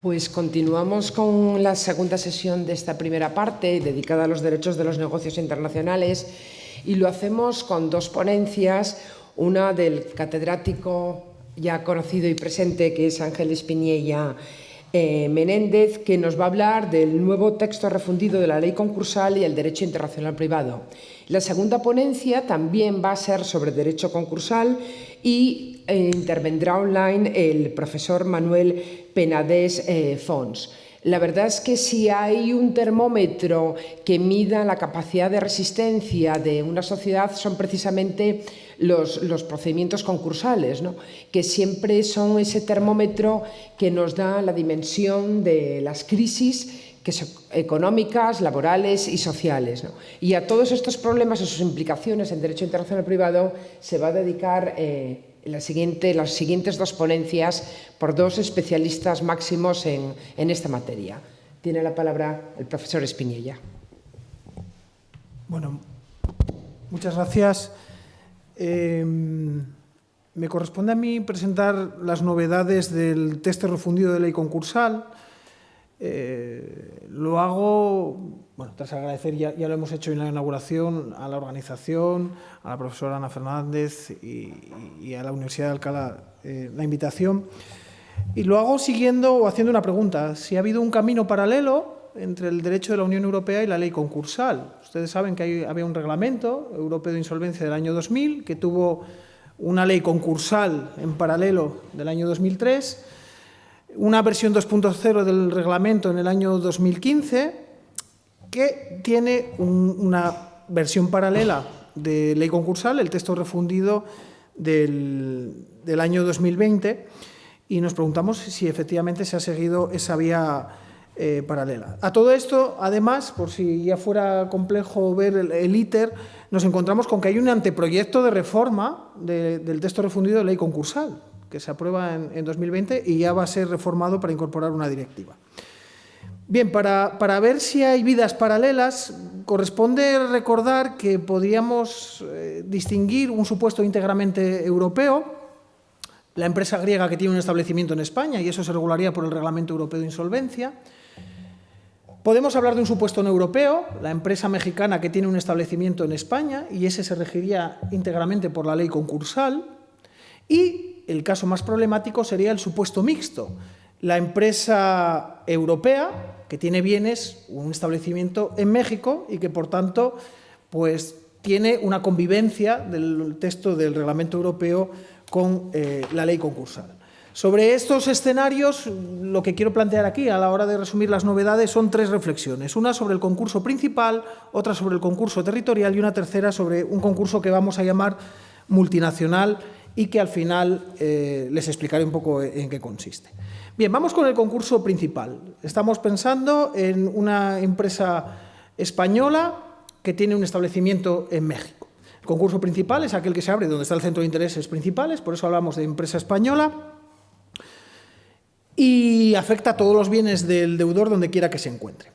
Pues continuamos con la segunda sesión de esta primera parte dedicada a los derechos de los negocios internacionales y lo hacemos con dos ponencias, una del catedrático ya conocido y presente que es Ángel Espiniella Menéndez, que nos va a hablar del nuevo texto refundido de la ley concursal y el derecho internacional privado. La segunda ponencia también va a ser sobre derecho concursal y intervendrá online el profesor Manuel Penedès Fons. La verdad es que si hay un termómetro que mida la capacidad de resistencia de una sociedad son precisamente los procedimientos concursales, ¿no? Que siempre son ese termómetro que nos da la dimensión de las crisis que son económicas, laborales y sociales, ¿no? Y a todos estos problemas y sus implicaciones en derecho internacional privado se va a dedicar las siguientes dos ponencias por dos especialistas máximos en esta materia. Tiene la palabra el profesor Espiniella. Bueno, muchas gracias. Me corresponde a mí presentar las novedades del texto refundido de ley concursal. Lo hago, bueno, tras agradecer, ya lo hemos hecho en la inauguración, a la organización, a la profesora Ana Fernández y a la Universidad de Alcalá la invitación. Y lo hago siguiendo o haciendo una pregunta: si ha habido un camino paralelo entre el derecho de la Unión Europea y la ley concursal. Ustedes saben que había un reglamento europeo de insolvencia del año 2000, que tuvo una ley concursal en paralelo del año 2003, una versión 2.0 del reglamento en el año 2015, que tiene una versión paralela de ley concursal, el texto refundido del año 2020, y nos preguntamos si efectivamente se ha seguido esa vía paralela. A todo esto, además, por si ya fuera complejo ver el íter, nos encontramos con que hay un anteproyecto de reforma del texto refundido de ley concursal, que se aprueba en 2020 y ya va a ser reformado para incorporar una directiva. Bien, para ver si hay vidas paralelas, corresponde recordar que podríamos distinguir un supuesto íntegramente europeo, la empresa griega que tiene un establecimiento en España, y eso se regularía por el Reglamento Europeo de Insolvencia. Podemos hablar de un supuesto no europeo, la empresa mexicana que tiene un establecimiento en España, y ese se regiría íntegramente por la ley concursal. Y el caso más problemático sería el supuesto mixto, la empresa europea que tiene bienes, un establecimiento en México y que, por tanto, pues, tiene una convivencia del texto del Reglamento Europeo con la ley concursal. Sobre estos escenarios, lo que quiero plantear aquí a la hora de resumir las novedades son tres reflexiones. Una sobre el concurso principal, otra sobre el concurso territorial y una tercera sobre un concurso que vamos a llamar multinacional y que al final les explicaré un poco en qué consiste. Bien, vamos con el concurso principal. Estamos pensando en una empresa española que tiene un establecimiento en México. El concurso principal es aquel que se abre donde está el centro de intereses principales, por eso hablamos de empresa española, y afecta a todos los bienes del deudor donde quiera que se encuentre.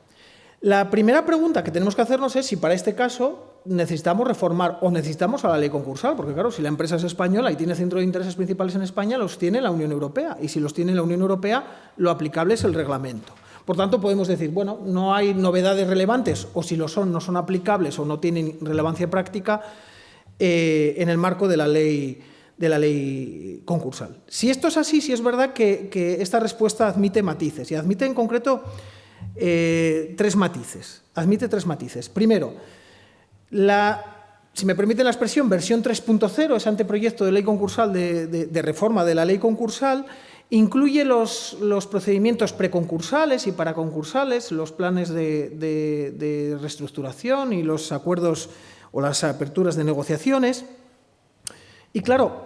La primera pregunta que tenemos que hacernos es si para este caso necesitamos reformar o necesitamos a la ley concursal, porque claro, si la empresa es española y tiene centro de intereses principales en España, los tiene la Unión Europea, y si los tiene la Unión Europea, lo aplicable es el reglamento. Por tanto, podemos decir, bueno, no hay novedades relevantes, o si lo son, no son aplicables o no tienen relevancia práctica en el marco de la ley concursal. Si esto es así, si es verdad que esta respuesta admite matices, y admite en concreto tres matices. Admite tres matices. Primero, si me permiten la expresión, versión 3.0, ese anteproyecto de ley concursal de reforma de la ley concursal, incluye los procedimientos preconcursales y paraconcursales, los planes de reestructuración y los acuerdos o las aperturas de negociaciones. Y claro,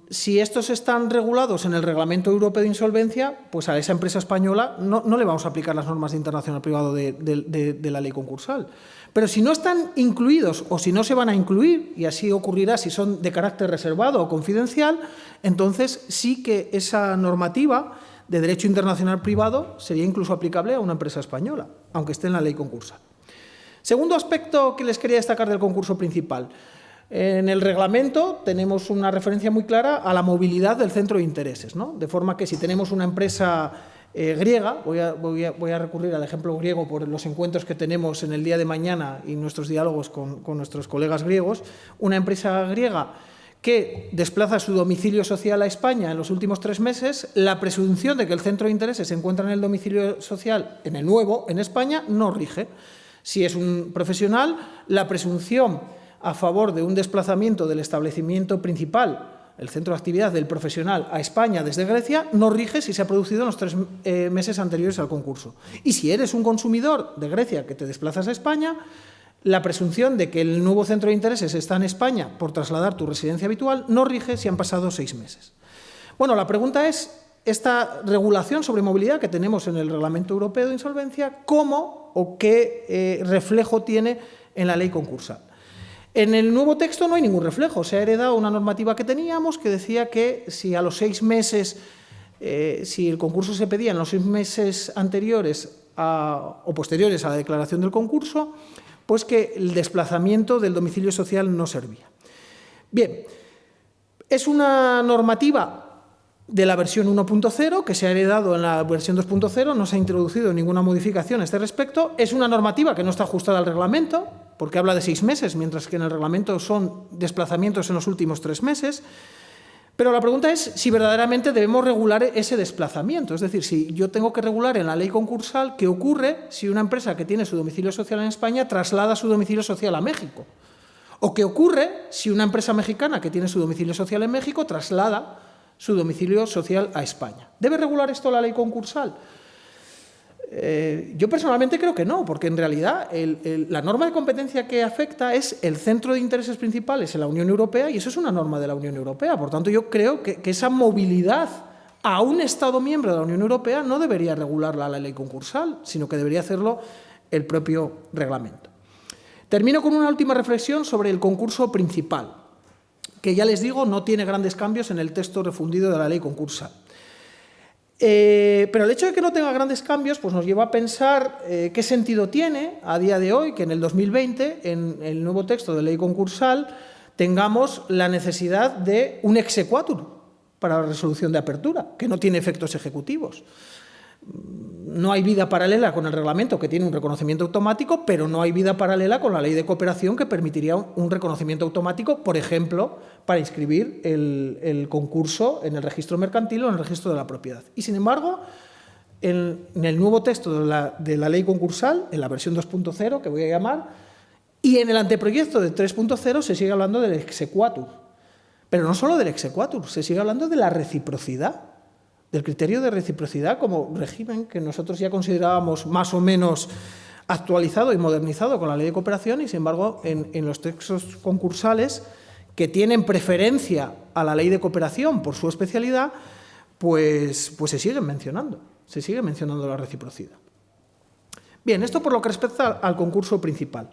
si estos están regulados en el Reglamento Europeo de Insolvencia, pues a esa empresa española no le vamos a aplicar las normas de internacional privado de la ley concursal. Pero si no están incluidos o si no se van a incluir, y así ocurrirá si son de carácter reservado o confidencial, entonces sí que esa normativa de derecho internacional privado sería incluso aplicable a una empresa española, aunque esté en la ley concursal. Segundo aspecto que les quería destacar del concurso principal. En el reglamento tenemos una referencia muy clara a la movilidad del centro de intereses, ¿no? De forma que si tenemos una empresa griega, voy a recurrir al ejemplo griego por los encuentros que tenemos en el día de mañana y nuestros diálogos con nuestros colegas griegos, una empresa griega que desplaza su domicilio social a España en los últimos 3 meses, la presunción de que el centro de intereses se encuentra en el domicilio social, en el nuevo, en España, no rige. Si es un profesional, la presunción a favor de un desplazamiento del establecimiento principal, el centro de actividad del profesional, a España desde Grecia, no rige si se ha producido en los 3 meses anteriores al concurso. Y si eres un consumidor de Grecia que te desplazas a España, la presunción de que el nuevo centro de intereses está en España por trasladar tu residencia habitual no rige si han pasado 6 meses. Bueno, la pregunta es, esta regulación sobre movilidad que tenemos en el Reglamento Europeo de Insolvencia, ¿cómo o qué reflejo tiene en la ley concursal? En el nuevo texto no hay ningún reflejo. Se ha heredado una normativa que teníamos que decía que si a los 6 meses, si el concurso se pedía en los 6 meses anteriores o posteriores a la declaración del concurso, pues que el desplazamiento del domicilio social no servía. Bien, es una normativa de la versión 1.0 que se ha heredado en la versión 2.0, no se ha introducido ninguna modificación a este respecto. Es una normativa que no está ajustada al reglamento, porque habla de 6 meses, mientras que en el reglamento son desplazamientos en los últimos 3 meses. Pero la pregunta es si verdaderamente debemos regular ese desplazamiento. Es decir, si yo tengo que regular en la ley concursal qué ocurre si una empresa que tiene su domicilio social en España traslada su domicilio social a México. O qué ocurre si una empresa mexicana que tiene su domicilio social en México traslada su domicilio social a España. ¿Debe regular esto la ley concursal? Yo personalmente creo que no, porque en realidad la norma de competencia que afecta es el centro de intereses principales en la Unión Europea y eso es una norma de la Unión Europea. Por tanto, yo creo que esa movilidad a un Estado miembro de la Unión Europea no debería regularla la ley concursal, sino que debería hacerlo el propio reglamento. Termino con una última reflexión sobre el concurso principal, que ya les digo no tiene grandes cambios en el texto refundido de la ley concursal. Pero el hecho de que no tenga grandes cambios pues nos lleva a pensar qué sentido tiene a día de hoy que en el 2020, en el nuevo texto de ley concursal, tengamos la necesidad de un exequatur para la resolución de apertura, que no tiene efectos ejecutivos. No hay vida paralela con el reglamento, que tiene un reconocimiento automático, pero no hay vida paralela con la ley de cooperación, que permitiría un reconocimiento automático, por ejemplo, para inscribir el concurso en el registro mercantil o en el registro de la propiedad. Y, sin embargo, en el nuevo texto de la ley concursal, en la versión 2.0, que voy a llamar, y en el anteproyecto de 3.0 se sigue hablando del exequatur. Pero no solo del exequatur, se sigue hablando de la reciprocidad, del criterio de reciprocidad como régimen que nosotros ya considerábamos más o menos actualizado y modernizado con la ley de cooperación y, sin embargo, en los textos concursales que tienen preferencia a la ley de cooperación por su especialidad, pues se siguen mencionando la reciprocidad. Bien, esto por lo que respecta al concurso principal.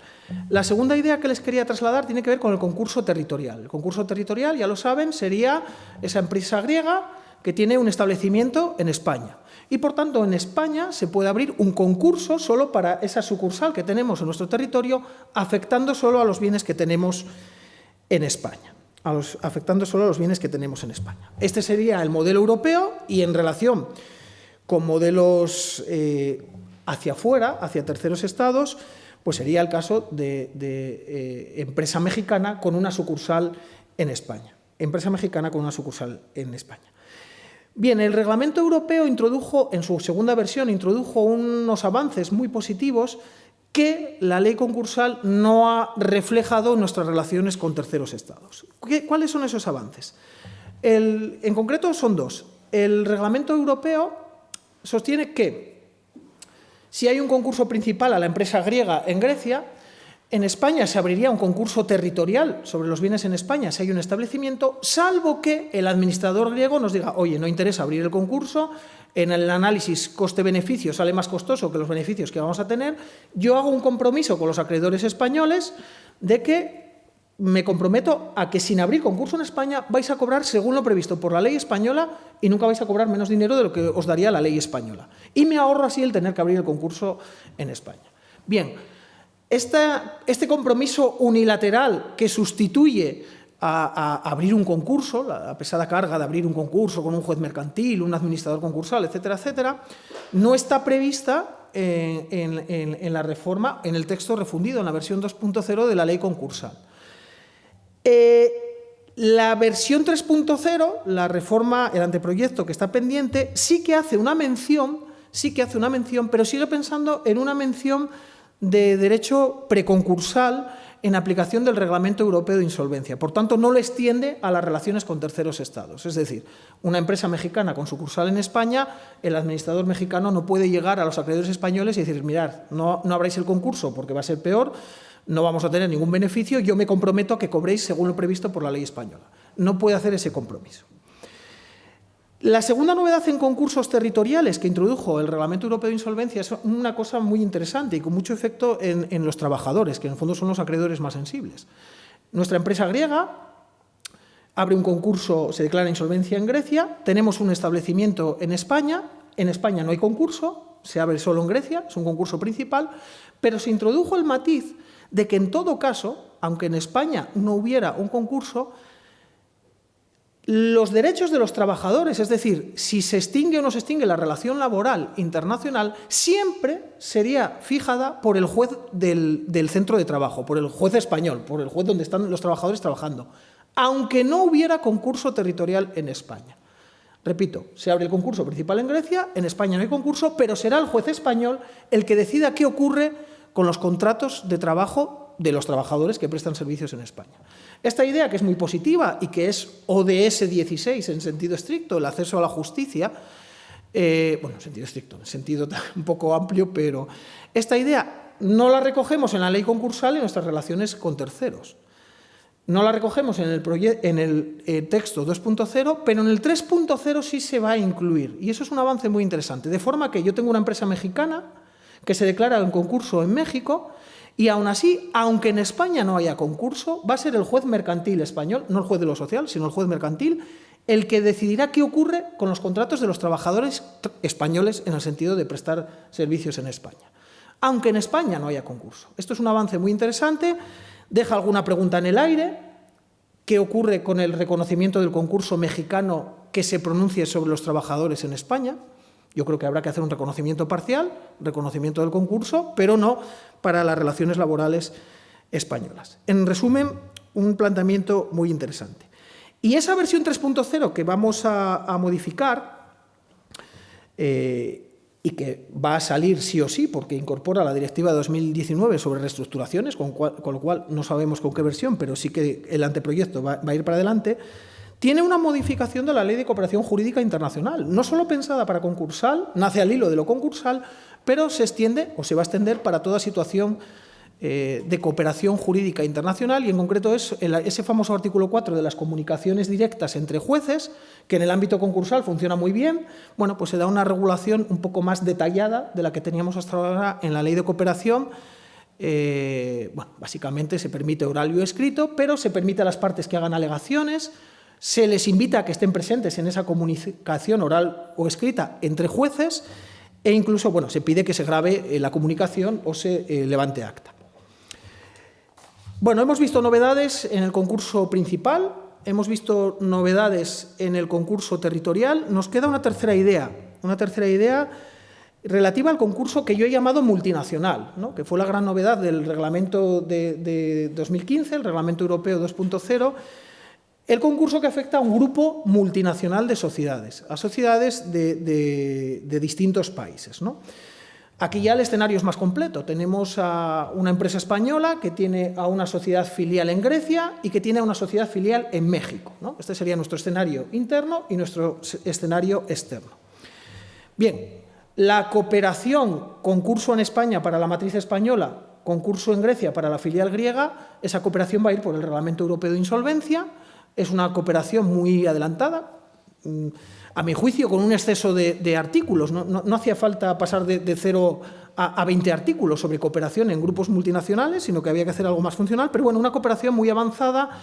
La segunda idea que les quería trasladar tiene que ver con el concurso territorial. El concurso territorial, ya lo saben, sería esa empresa griega que tiene un establecimiento en España. Y, por tanto, en España se puede abrir un concurso solo para esa sucursal que tenemos en nuestro territorio, afectando solo a los bienes que tenemos en España. Afectando solo a los bienes que tenemos en España. Este sería el modelo europeo y, en relación con modelos hacia afuera, hacia terceros estados, pues sería el caso de empresa mexicana con una sucursal en España. Empresa mexicana con una sucursal en España. Bien, el reglamento europeo introdujo, en su segunda versión, introdujo unos avances muy positivos que la ley concursal no ha reflejado en nuestras relaciones con terceros estados. ¿Cuáles son esos avances? En concreto son 2. El reglamento europeo sostiene que si hay un concurso principal a la empresa griega en Grecia, en España se abriría un concurso territorial sobre los bienes en España si hay un establecimiento, salvo que el administrador griego nos diga, oye, no interesa abrir el concurso, en el análisis coste-beneficio sale más costoso que los beneficios que vamos a tener, yo hago un compromiso con los acreedores españoles de que me comprometo a que sin abrir concurso en España vais a cobrar según lo previsto por la ley española y nunca vais a cobrar menos dinero de lo que os daría la ley española. Y me ahorro así el tener que abrir el concurso en España. Bien, este compromiso unilateral que sustituye a abrir un concurso, la pesada carga de abrir un concurso con un juez mercantil, un administrador concursal, etcétera, etcétera, no está prevista en la reforma, en el texto refundido, en la versión 2.0 de la ley concursal. La versión 3.0, la reforma, el anteproyecto que está pendiente, sí que hace una mención, pero sigue pensando en una mención de derecho preconcursal en aplicación del Reglamento Europeo de Insolvencia. Por tanto, no lo extiende a las relaciones con terceros estados. Es decir, una empresa mexicana con sucursal en España, el administrador mexicano no puede llegar a los acreedores españoles y decir, mirad, no abráis el concurso porque va a ser peor, no vamos a tener ningún beneficio, yo me comprometo a que cobréis según lo previsto por la ley española. No puede hacer ese compromiso. La segunda novedad en concursos territoriales que introdujo el Reglamento Europeo de Insolvencia es una cosa muy interesante y con mucho efecto en los trabajadores, que en el fondo son los acreedores más sensibles. Nuestra empresa griega abre un concurso, se declara insolvencia en Grecia, tenemos un establecimiento en España no hay concurso, se abre solo en Grecia, es un concurso principal, pero se introdujo el matiz de que en todo caso, aunque en España no hubiera un concurso, los derechos de los trabajadores, es decir, si se extingue o no se extingue la relación laboral internacional, siempre sería fijada por el juez del centro de trabajo, por el juez español, por el juez donde están los trabajadores trabajando, aunque no hubiera concurso territorial en España. Repito, se abre el concurso principal en Grecia, en España no hay concurso, pero será el juez español el que decida qué ocurre con los contratos de trabajo de los trabajadores que prestan servicios en España. Esta idea, que es muy positiva y que es ODS 16 en sentido estricto, el acceso a la justicia, bueno, en sentido estricto, en sentido un poco amplio, pero esta idea no la recogemos en la ley concursal en nuestras relaciones con terceros. No la recogemos en el texto 2.0, pero en el 3.0 sí se va a incluir. Y eso es un avance muy interesante. De forma que yo tengo una empresa mexicana que se declara en concurso en México y aún así, aunque en España no haya concurso, va a ser el juez mercantil español, no el juez de lo social, sino el juez mercantil, el que decidirá qué ocurre con los contratos de los trabajadores españoles en el sentido de prestar servicios en España. Aunque en España no haya concurso. Esto es un avance muy interesante, deja alguna pregunta en el aire. ¿Qué ocurre con el reconocimiento del concurso mexicano que se pronuncie sobre los trabajadores en España? Yo creo que habrá que hacer un reconocimiento parcial, reconocimiento del concurso, pero no para las relaciones laborales españolas. En resumen, un planteamiento muy interesante. Y esa versión 3.0 que vamos a modificar y que va a salir sí o sí porque incorpora la Directiva 2019 sobre reestructuraciones, con lo cual no sabemos con qué versión, pero sí que el anteproyecto va a ir para adelante, tiene una modificación de la Ley de Cooperación Jurídica Internacional, no solo pensada para concursal, nace al hilo de lo concursal, pero se extiende o se va a extender para toda situación de cooperación jurídica internacional y en concreto es ese famoso artículo 4 de las comunicaciones directas entre jueces, que en el ámbito concursal funciona muy bien. Bueno, pues se da una regulación un poco más detallada de la que teníamos hasta ahora en la Ley de Cooperación. Bueno, básicamente se permite oral y escrito, pero se permite a las partes que hagan alegaciones, se les invita a que estén presentes en esa comunicación oral o escrita entre jueces e incluso, bueno, se pide que se grabe la comunicación o se levante acta. Bueno, hemos visto novedades en el concurso principal, hemos visto novedades en el concurso territorial. Nos queda una tercera idea relativa al concurso que yo he llamado multinacional, ¿no? Que fue la gran novedad del reglamento de 2015, el Reglamento Europeo 2.0, el concurso que afecta a un grupo multinacional de sociedades, a sociedades de distintos países, ¿no? Aquí ya el escenario es más completo. Tenemos a una empresa española que tiene a una sociedad filial en Grecia y que tiene a una sociedad filial en México, ¿no? Este sería nuestro escenario interno y nuestro escenario externo. Bien, la cooperación, concurso en España para la matriz española, concurso en Grecia para la filial griega, esa cooperación va a ir por el Reglamento Europeo de Insolvencia. Es una cooperación muy adelantada, a mi juicio, con un exceso de artículos. No hacía falta pasar de 0 a 20 artículos sobre cooperación en grupos multinacionales, sino que había que hacer algo más funcional, pero bueno, una cooperación muy avanzada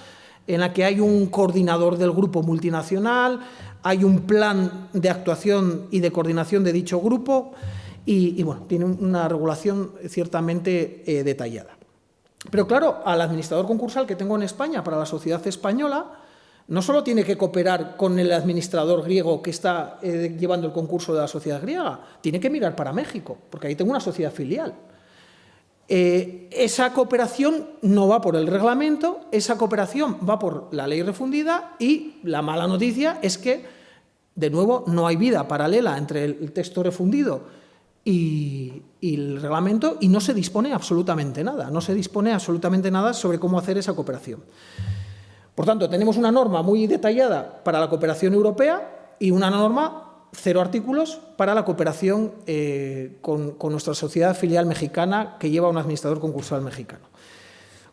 en la que hay un coordinador del grupo multinacional, hay un plan de actuación y de coordinación de dicho grupo y bueno, tiene una regulación ciertamente detallada. Pero claro, al administrador concursal que tengo en España para la sociedad española, no solo tiene que cooperar con el administrador griego que está llevando el concurso de la sociedad griega, tiene que mirar para México, porque ahí tengo una sociedad filial. Esa cooperación no va por el reglamento, esa cooperación va por la ley refundida, y la mala noticia es que, de nuevo, no hay vida paralela entre el texto refundido y el reglamento, y no se dispone absolutamente nada, sobre cómo hacer esa cooperación. Por tanto, tenemos una norma muy detallada para la cooperación europea y una norma, 0 artículos, para la cooperación con nuestra sociedad filial mexicana que lleva un administrador concursal mexicano.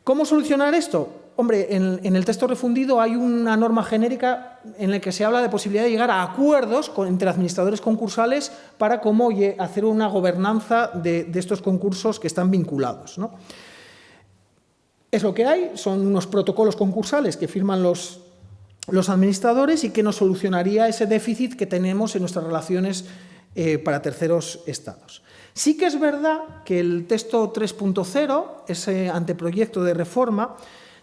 ¿Cómo solucionar esto? Hombre, en el texto refundido hay una norma genérica en la que se habla de posibilidad de llegar a acuerdos entre administradores concursales para cómo hacer una gobernanza de estos concursos que están vinculados, ¿no? Es lo que hay, son unos protocolos concursales que firman los administradores y que nos solucionaría ese déficit que tenemos en nuestras relaciones para terceros estados. Sí que es verdad que el texto 3.0, ese anteproyecto de reforma,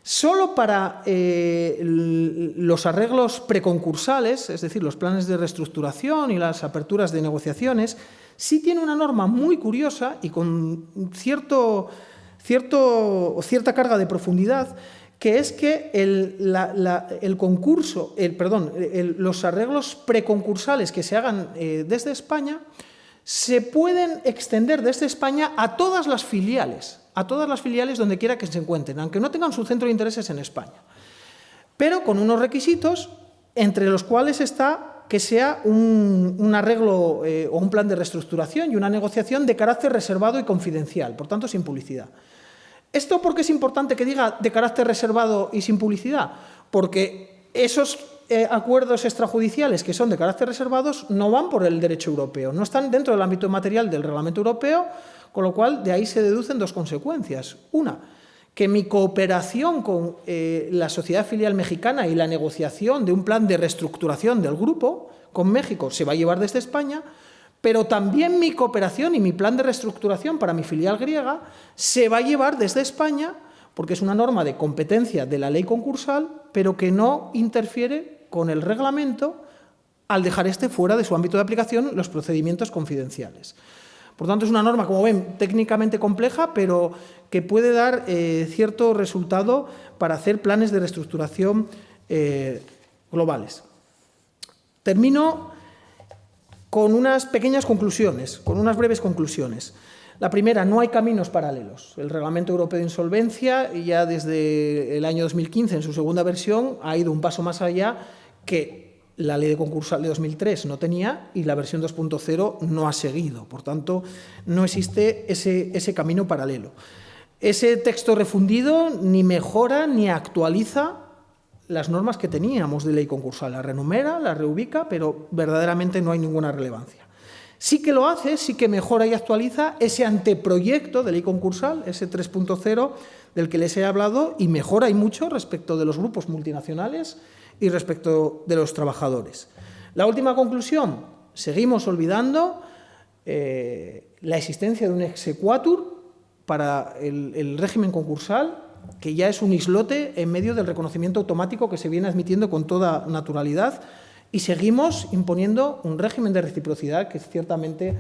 solo para los arreglos preconcursales, es decir, los planes de reestructuración y las aperturas de negociaciones, sí tiene una norma muy curiosa y con cierta carga de profundidad, que es que los arreglos preconcursales que se hagan desde España se pueden extender desde España a todas las filiales donde quiera que se encuentren, aunque no tengan su centro de intereses en España, pero con unos requisitos, entre los cuales está que sea un arreglo o un plan de reestructuración y una negociación de carácter reservado y confidencial, por tanto sin publicidad. ¿Esto por qué es importante que diga de carácter reservado y sin publicidad? Porque esos acuerdos extrajudiciales que son de carácter reservados no van por el derecho europeo, no están dentro del ámbito material del reglamento europeo, con lo cual de ahí se deducen dos consecuencias. Una, que mi cooperación con la sociedad filial mexicana y la negociación de un plan de reestructuración del grupo con México se va a llevar desde España, pero también mi cooperación y mi plan de reestructuración para mi filial griega se va a llevar desde España, porque es una norma de competencia de la ley concursal, pero que no interfiere con el reglamento al dejar fuera de su ámbito de aplicación los procedimientos confidenciales. Por tanto, es una norma, como ven, técnicamente compleja, pero que puede dar cierto resultado para hacer planes de reestructuración globales. Termino con unas pequeñas conclusiones, con unas breves conclusiones. La primera, no hay caminos paralelos. El Reglamento Europeo de Insolvencia, ya desde el año 2015, en su segunda versión, ha ido un paso más allá que la Ley de Concursal de 2003 no tenía y la versión 2.0 no ha seguido. Por tanto, no existe ese camino paralelo. Ese texto refundido ni mejora ni actualiza las normas que teníamos de ley concursal. La renumera, la reubica, pero verdaderamente no hay ninguna relevancia. Sí que lo hace, sí que mejora y actualiza ese anteproyecto de ley concursal, ese 3.0 del que les he hablado, y mejora y mucho respecto de los grupos multinacionales y respecto de los trabajadores. La última conclusión, seguimos olvidando la existencia de un exequatur para el régimen concursal, que ya es un islote en medio del reconocimiento automático que se viene admitiendo con toda naturalidad, y seguimos imponiendo un régimen de reciprocidad que ciertamente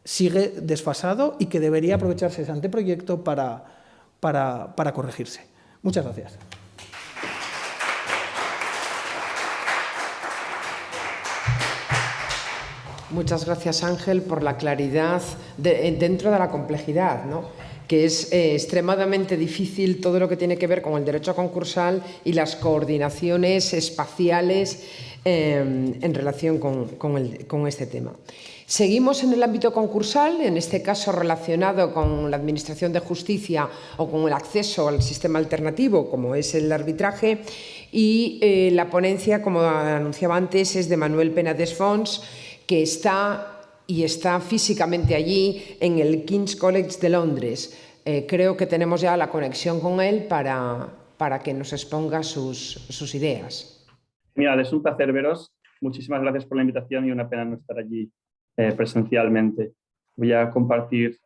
sigue desfasado y que debería aprovecharse ese anteproyecto para corregirse. Muchas gracias. Muchas gracias, Ángel, por la claridad dentro de la complejidad, ¿no? Que es extremadamente difícil todo lo que tiene que ver con el derecho concursal y las coordinaciones espaciales en relación con este tema. Seguimos en el ámbito concursal, en este caso relacionado con la administración de justicia o con el acceso al sistema alternativo, como es el arbitraje, y la ponencia, como anunciaba antes, es de Manuel Penades Fons, que está físicamente allí en el King's College de Londres. Creo que tenemos ya la conexión con él para que nos exponga sus ideas. Genial, es un placer veros. Muchísimas gracias por la invitación y una pena no estar allí presencialmente. Voy a compartir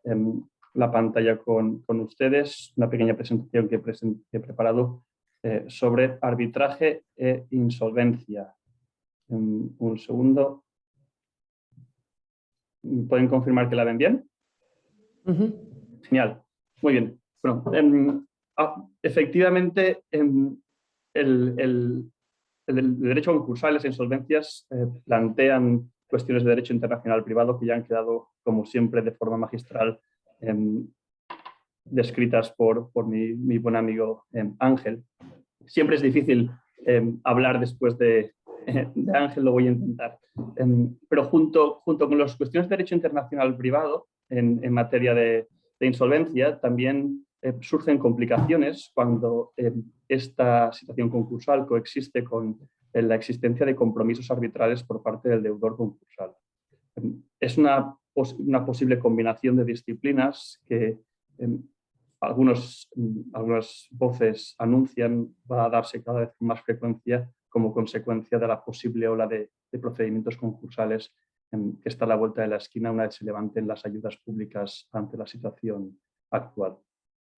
la pantalla con ustedes una pequeña presentación que he preparado sobre arbitraje e insolvencia. Un segundo. ¿Pueden confirmar que la ven bien? Genial. Muy bien. Bueno, efectivamente, el derecho concursal, las insolvencias plantean cuestiones de derecho internacional privado que ya han quedado, como siempre, de forma magistral descritas por mi buen amigo Ángel. Siempre es difícil hablar después de Ángel, lo voy a intentar. Pero junto con las cuestiones de derecho internacional privado en materia de insolvencia, también surgen complicaciones cuando esta situación concursal coexiste con la existencia de compromisos arbitrales por parte del deudor concursal. Es una posible combinación de disciplinas que algunas voces anuncian va a darse cada vez con más frecuencia como consecuencia de la posible ola de procedimientos concursales que está a la vuelta de la esquina una vez se levanten las ayudas públicas ante la situación actual.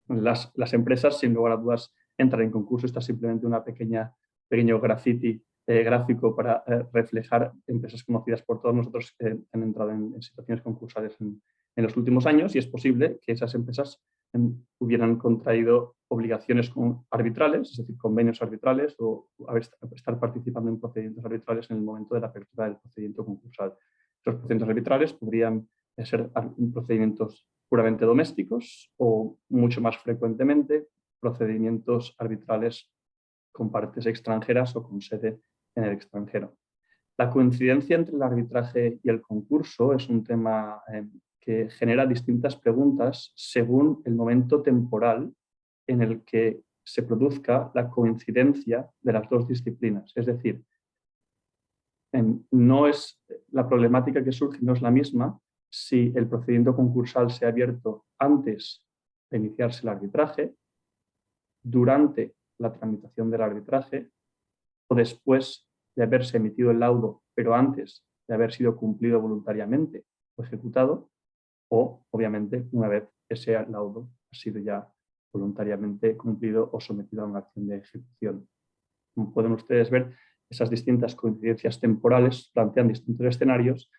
Las empresas, sin lugar a dudas, entran en concurso. Está simplemente una pequeño graffiti gráfico para reflejar empresas conocidas por todos nosotros que han entrado en situaciones concursales en los últimos años, y es posible que esas empresas hubieran contraído obligaciones arbitrales, es decir, convenios arbitrales, o estar participando en procedimientos arbitrales en el momento de la apertura del procedimiento concursal. Estos procedimientos arbitrales podrían ser procedimientos puramente domésticos o, mucho más frecuentemente, procedimientos arbitrales con partes extranjeras o con sede en el extranjero. La coincidencia entre el arbitraje y el concurso es un tema que genera distintas preguntas según el momento temporal en el que se produzca la coincidencia de las dos disciplinas. Es decir, la problemática que surge no es la misma si el procedimiento concursal se ha abierto antes de iniciarse el arbitraje, durante la tramitación del arbitraje o después de haberse emitido el laudo, pero antes de haber sido cumplido voluntariamente o ejecutado, o, obviamente, una vez ese laudo ha sido ya voluntariamente cumplido o sometido a una acción de ejecución. Como pueden ustedes ver, esas distintas coincidencias temporales plantean distintos escenarios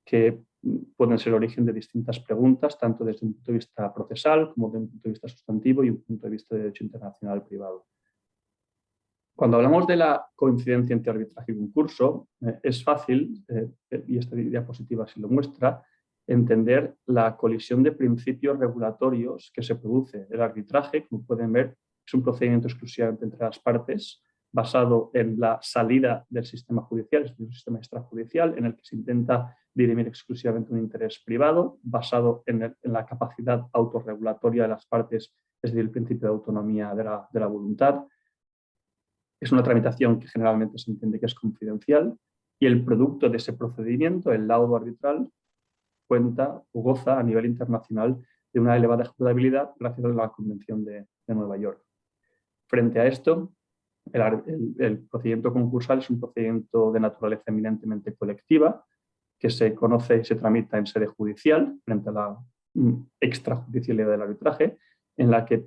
que pueden ser origen de distintas preguntas, tanto desde un punto de vista procesal como desde un punto de vista sustantivo y un punto de vista de derecho internacional privado. Cuando hablamos de la coincidencia entre arbitraje y concurso, es fácil, y esta diapositiva así lo muestra, entender la colisión de principios regulatorios que se produce. El arbitraje, como pueden ver, es un procedimiento exclusivamente entre las partes, basado en la salida del sistema judicial, es decir, un sistema extrajudicial en el que se intenta dirimir exclusivamente un interés privado, basado en la capacidad autorregulatoria de las partes, es decir, el principio de autonomía de la voluntad. Es una tramitación que generalmente se entiende que es confidencial, y el producto de ese procedimiento, el laudo arbitral, cuenta o goza a nivel internacional de una elevada ejecutabilidad gracias a la Convención de Nueva York. Frente a esto, el procedimiento concursal es un procedimiento de naturaleza eminentemente colectiva que se conoce y se tramita en sede judicial frente a la extrajudicialidad del arbitraje, en la que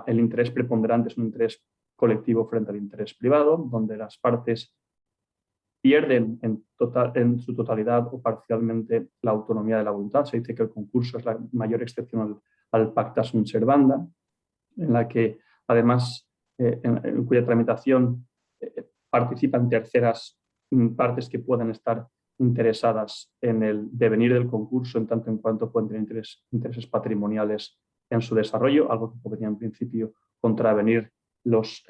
el interés preponderante es un interés colectivo frente al interés privado, donde las partes pierden en su totalidad o parcialmente la autonomía de la voluntad. Se dice que el concurso es la mayor excepción al pacta sunt servanda, en la que además en cuya tramitación participan terceras partes que puedan estar interesadas en el devenir del concurso, en tanto en cuanto pueden tener intereses patrimoniales en su desarrollo, algo que podría en principio contravenir los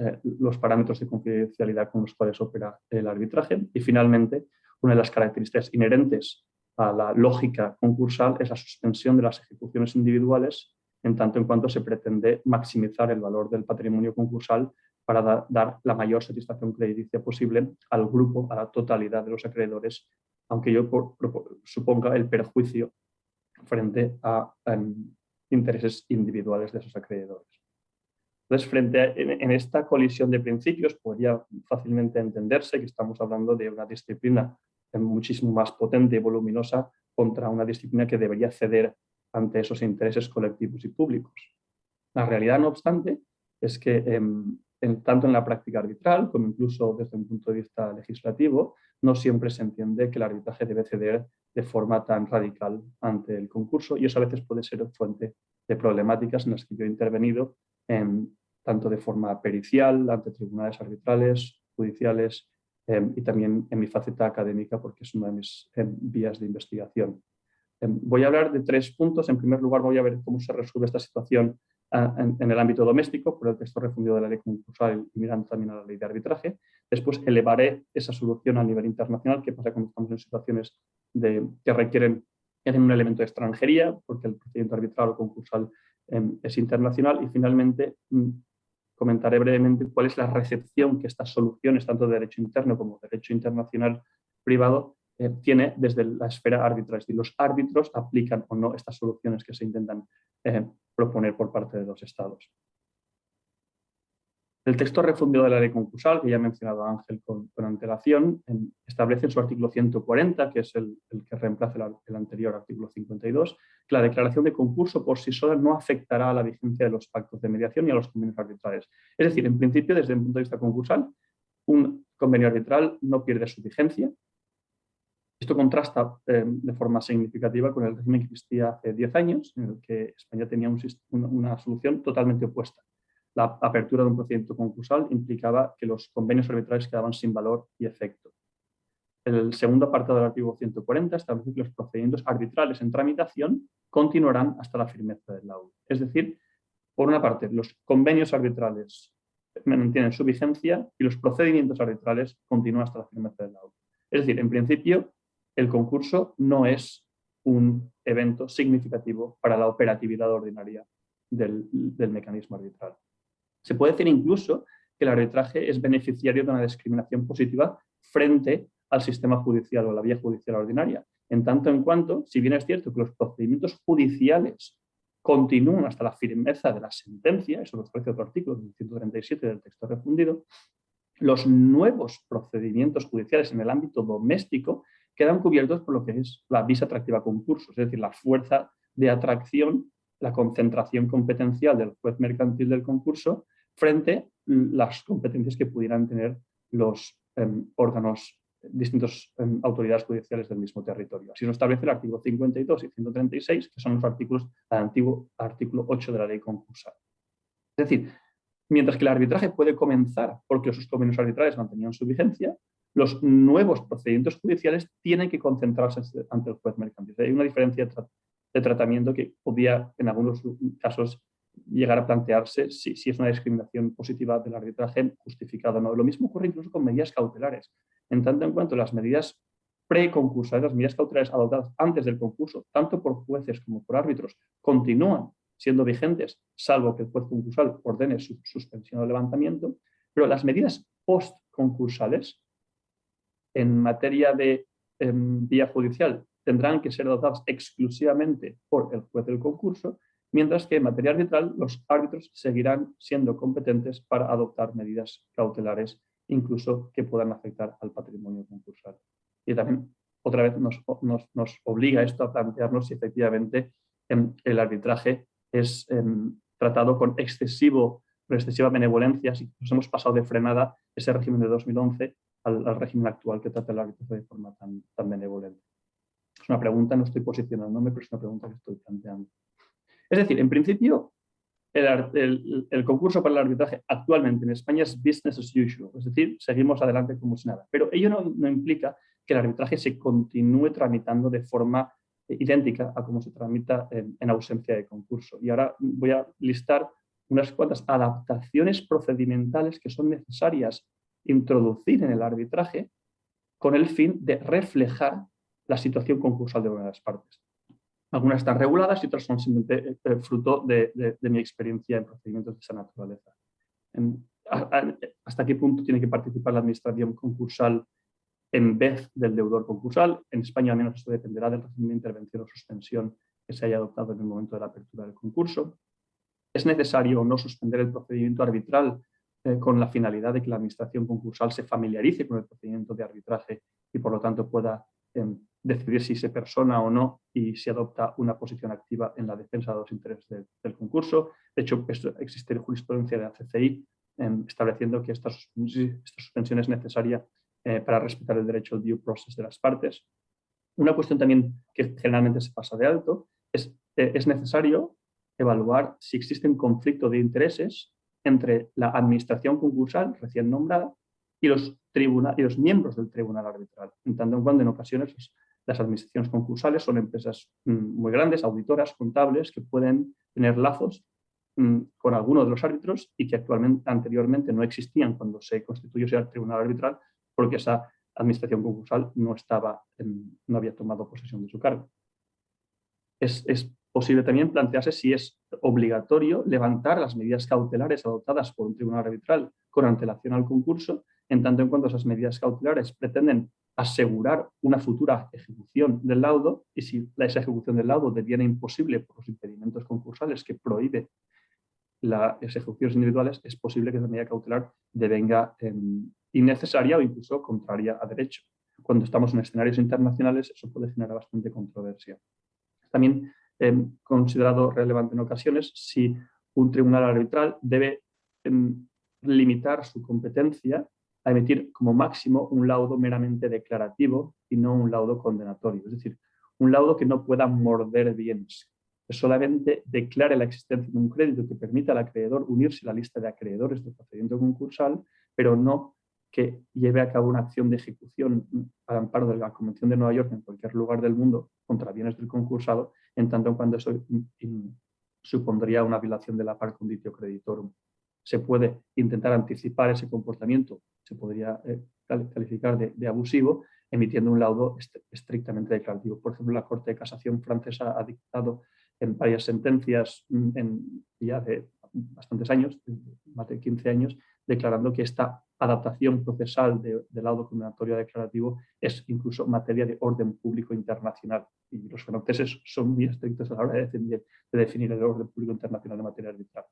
parámetros de confidencialidad con los cuales opera el arbitraje. Y finalmente, una de las características inherentes a la lógica concursal es la suspensión de las ejecuciones individuales, en tanto en cuanto se pretende maximizar el valor del patrimonio concursal para dar la mayor satisfacción crediticia posible al grupo, a la totalidad de los acreedores, aunque yo suponga el perjuicio frente a intereses individuales de esos acreedores. Entonces, en esta colisión de principios, podría fácilmente entenderse que estamos hablando de una disciplina muchísimo más potente y voluminosa contra una disciplina que debería ceder ante esos intereses colectivos y públicos. La realidad, no obstante, es que tanto en la práctica arbitral como incluso desde un punto de vista legislativo, no siempre se entiende que el arbitraje debe ceder de forma tan radical ante el concurso, y eso a veces puede ser fuente de problemáticas en las que yo he intervenido tanto de forma pericial, ante tribunales arbitrales, judiciales, y también en mi faceta académica, porque es una de mis vías de investigación. Voy a hablar de 3 puntos. En primer lugar, voy a ver cómo se resuelve esta situación en el ámbito doméstico, por el texto refundido de la ley concursal y mirando también a la ley de arbitraje. Después elevaré esa solución a nivel internacional, qué pasa cuando estamos en situaciones que requieren un elemento de extranjería, porque el procedimiento arbitral o concursal es internacional. Y finalmente comentaré brevemente cuál es la recepción que estas soluciones, tanto de derecho interno como de derecho internacional privado, tiene desde la esfera arbitral. Si los árbitros aplican o no estas soluciones que se intentan proponer por parte de los Estados. El texto refundido de la ley concursal, que ya ha mencionado Ángel con antelación, establece en su artículo 140, que es el que reemplaza el anterior artículo 52, que la declaración de concurso por sí sola no afectará a la vigencia de los pactos de mediación y a los convenios arbitrales. Es decir, en principio, desde el punto de vista concursal, un convenio arbitral no pierde su vigencia. Esto contrasta de forma significativa con el régimen que existía hace 10 años, en el que España tenía una solución totalmente opuesta. La apertura de un procedimiento concursal implicaba que los convenios arbitrales quedaban sin valor y efecto. El segundo apartado del artículo 140 establece que los procedimientos arbitrales en tramitación continuarán hasta la firmeza del laudo. Es decir, por una parte, los convenios arbitrales mantienen su vigencia y los procedimientos arbitrales continúan hasta la firmeza del laudo. Es decir, en principio, el concurso no es un evento significativo para la operatividad ordinaria del mecanismo arbitral. Se puede decir incluso que el arbitraje es beneficiario de una discriminación positiva frente al sistema judicial o la vía judicial ordinaria, en tanto en cuanto, si bien es cierto que los procedimientos judiciales continúan hasta la firmeza de la sentencia, eso lo establece otro artículo, el 137 del texto refundido, los nuevos procedimientos judiciales en el ámbito doméstico quedan cubiertos por lo que es la vis attractiva concurso, es decir, la fuerza de atracción, la concentración competencial del juez mercantil del concurso frente a las competencias que pudieran tener los órganos, distintas autoridades judiciales del mismo territorio. Así lo establece el artículo 52 y 136, que son los artículos del antiguo artículo 8 de la ley concursal. Es decir, mientras que el arbitraje puede comenzar porque sus convenios arbitrales mantenían su vigencia, los nuevos procedimientos judiciales tienen que concentrarse ante el juez mercantil. Hay una diferencia de tratamiento que podía, en algunos casos, llegar a plantearse si es una discriminación positiva del arbitraje justificada o no. Lo mismo ocurre incluso con medidas cautelares. En tanto en cuanto las medidas preconcursales, las medidas cautelares adoptadas antes del concurso, tanto por jueces como por árbitros, continúan siendo vigentes, salvo que el juez concursal ordene su suspensión o levantamiento, pero las medidas postconcursales en materia de vía judicial tendrán que ser adoptadas exclusivamente por el juez del concurso, mientras que en materia arbitral los árbitros seguirán siendo competentes para adoptar medidas cautelares, incluso que puedan afectar al patrimonio concursal. Y también, otra vez, nos obliga esto a plantearnos si efectivamente el arbitraje es tratado con excesiva benevolencia, si nos hemos pasado de frenada ese régimen de 2011 al régimen actual que trata el arbitraje de forma tan benevolente. Es una pregunta, no estoy posicionándome, pero es una pregunta que estoy planteando. Es decir, en principio, el concurso para el arbitraje actualmente en España es business as usual, es decir, seguimos adelante como si nada. Pero ello no implica que el arbitraje se continúe tramitando de forma idéntica a como se tramita en ausencia de concurso. Y ahora voy a listar unas cuantas adaptaciones procedimentales que son necesarias introducir en el arbitraje con el fin de reflejar la situación concursal de una de las partes. Algunas están reguladas y otras son simplemente fruto de mi experiencia en procedimientos de esa naturaleza. ¿Hasta qué punto tiene que participar la administración concursal en vez del deudor concursal? En España al menos esto dependerá del régimen de intervención o suspensión que se haya adoptado en el momento de la apertura del concurso. ¿Es necesario o no suspender el procedimiento arbitral con la finalidad de que la administración concursal se familiarice con el procedimiento de arbitraje y por lo tanto pueda decidir si se persona o no y si adopta una posición activa en la defensa de los intereses del concurso. De hecho, existe jurisprudencia de la CCI estableciendo que esta suspensión es necesaria para respetar el derecho al due process de las partes. Una cuestión también que generalmente se pasa de alto es necesario evaluar si existe un conflicto de intereses entre la administración concursal recién nombrada y los miembros del tribunal arbitral, en tanto en cuanto en ocasiones las administraciones concursales son empresas muy grandes, auditoras, contables, que pueden tener lazos con alguno de los árbitros y que anteriormente no existían cuando se constituyó el tribunal arbitral, porque esa administración concursal no había tomado posesión de su cargo. Es posible también plantearse si es obligatorio levantar las medidas cautelares adoptadas por un tribunal arbitral con antelación al concurso, en tanto en cuanto esas medidas cautelares pretenden asegurar una futura ejecución del laudo, y si esa ejecución del laudo deviene imposible por los impedimentos concursales que prohíbe las ejecuciones individuales, es posible que esa medida cautelar devenga innecesaria o incluso contraria a derecho. Cuando estamos en escenarios internacionales, eso puede generar bastante controversia. También considerado relevante en ocasiones si un tribunal arbitral debe limitar su competencia a emitir como máximo un laudo meramente declarativo y no un laudo condenatorio. Es decir, un laudo que no pueda morder bienes, que solamente declare la existencia de un crédito que permita al acreedor unirse a la lista de acreedores del procedimiento concursal, pero no que lleve a cabo una acción de ejecución al amparo de la Convención de Nueva York en cualquier lugar del mundo contra bienes del concursado, en tanto en cuanto eso supondría una violación de la par conditio creditorum. Se puede intentar anticipar ese comportamiento, se podría calificar de abusivo, emitiendo un laudo estrictamente declarativo. Por ejemplo, la Corte de Casación francesa ha dictado en varias sentencias ya de bastantes años, más de 15 años, declarando que esta adaptación procesal del laudo condenatorio declarativo es incluso materia de orden público internacional. Y los franceses son muy estrictos a la hora de definir el orden público internacional en materia arbitral.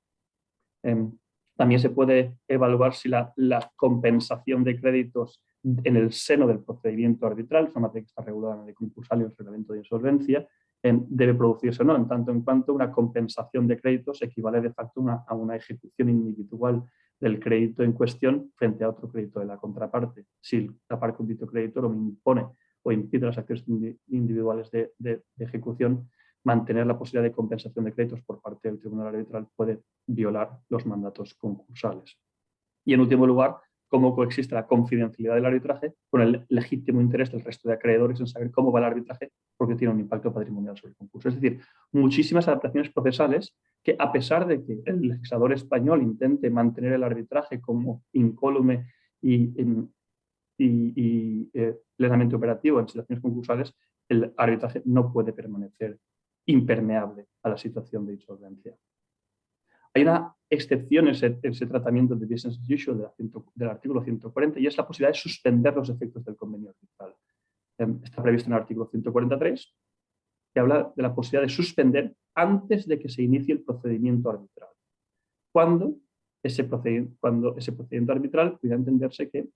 También se puede evaluar si la compensación de créditos en el seno del procedimiento arbitral, es una materia que está regulada en la ley concursal y el reglamento de insolvencia, debe producirse o no, en tanto en cuanto una compensación de créditos equivale de facto a una ejecución individual del crédito en cuestión frente a otro crédito de la contraparte. Si la par conditio creditor impone o impide las acciones individuales de ejecución, mantener la posibilidad de compensación de créditos por parte del tribunal arbitral puede violar los mandatos concursales. Y en último lugar, cómo coexiste la confidencialidad del arbitraje con el legítimo interés del resto de acreedores en saber cómo va el arbitraje, porque tiene un impacto patrimonial sobre el concurso. Es decir, muchísimas adaptaciones procesales que, a pesar de que el legislador español intente mantener el arbitraje como incólume y plenamente operativo en situaciones concursales, el arbitraje no puede permanecer impermeable a la situación de insolvencia. Hay una excepción en ese tratamiento de business as usual del artículo 140 y es la posibilidad de suspender los efectos del convenio arbitral. Está previsto en el artículo 143, que habla de la posibilidad de suspender antes de que se inicie el procedimiento arbitral. Cuando ese procedimiento arbitral pudiera entenderse que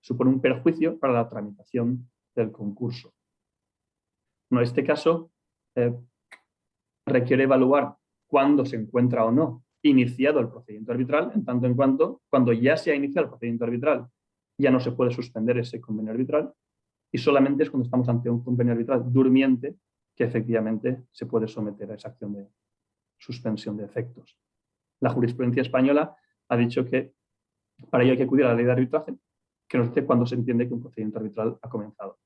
supone un perjuicio para la tramitación del concurso. En este caso, requiere evaluar cuándo se encuentra o no iniciado el procedimiento arbitral, en tanto en cuanto, cuando ya se ha iniciado el procedimiento arbitral, ya no se puede suspender ese convenio arbitral, y solamente es cuando estamos ante un convenio arbitral durmiente que efectivamente se puede someter a esa acción de suspensión de efectos. La jurisprudencia española ha dicho que para ello hay que acudir a la ley de arbitraje, que nos dice cuándo se entiende que un procedimiento arbitral ha comenzado.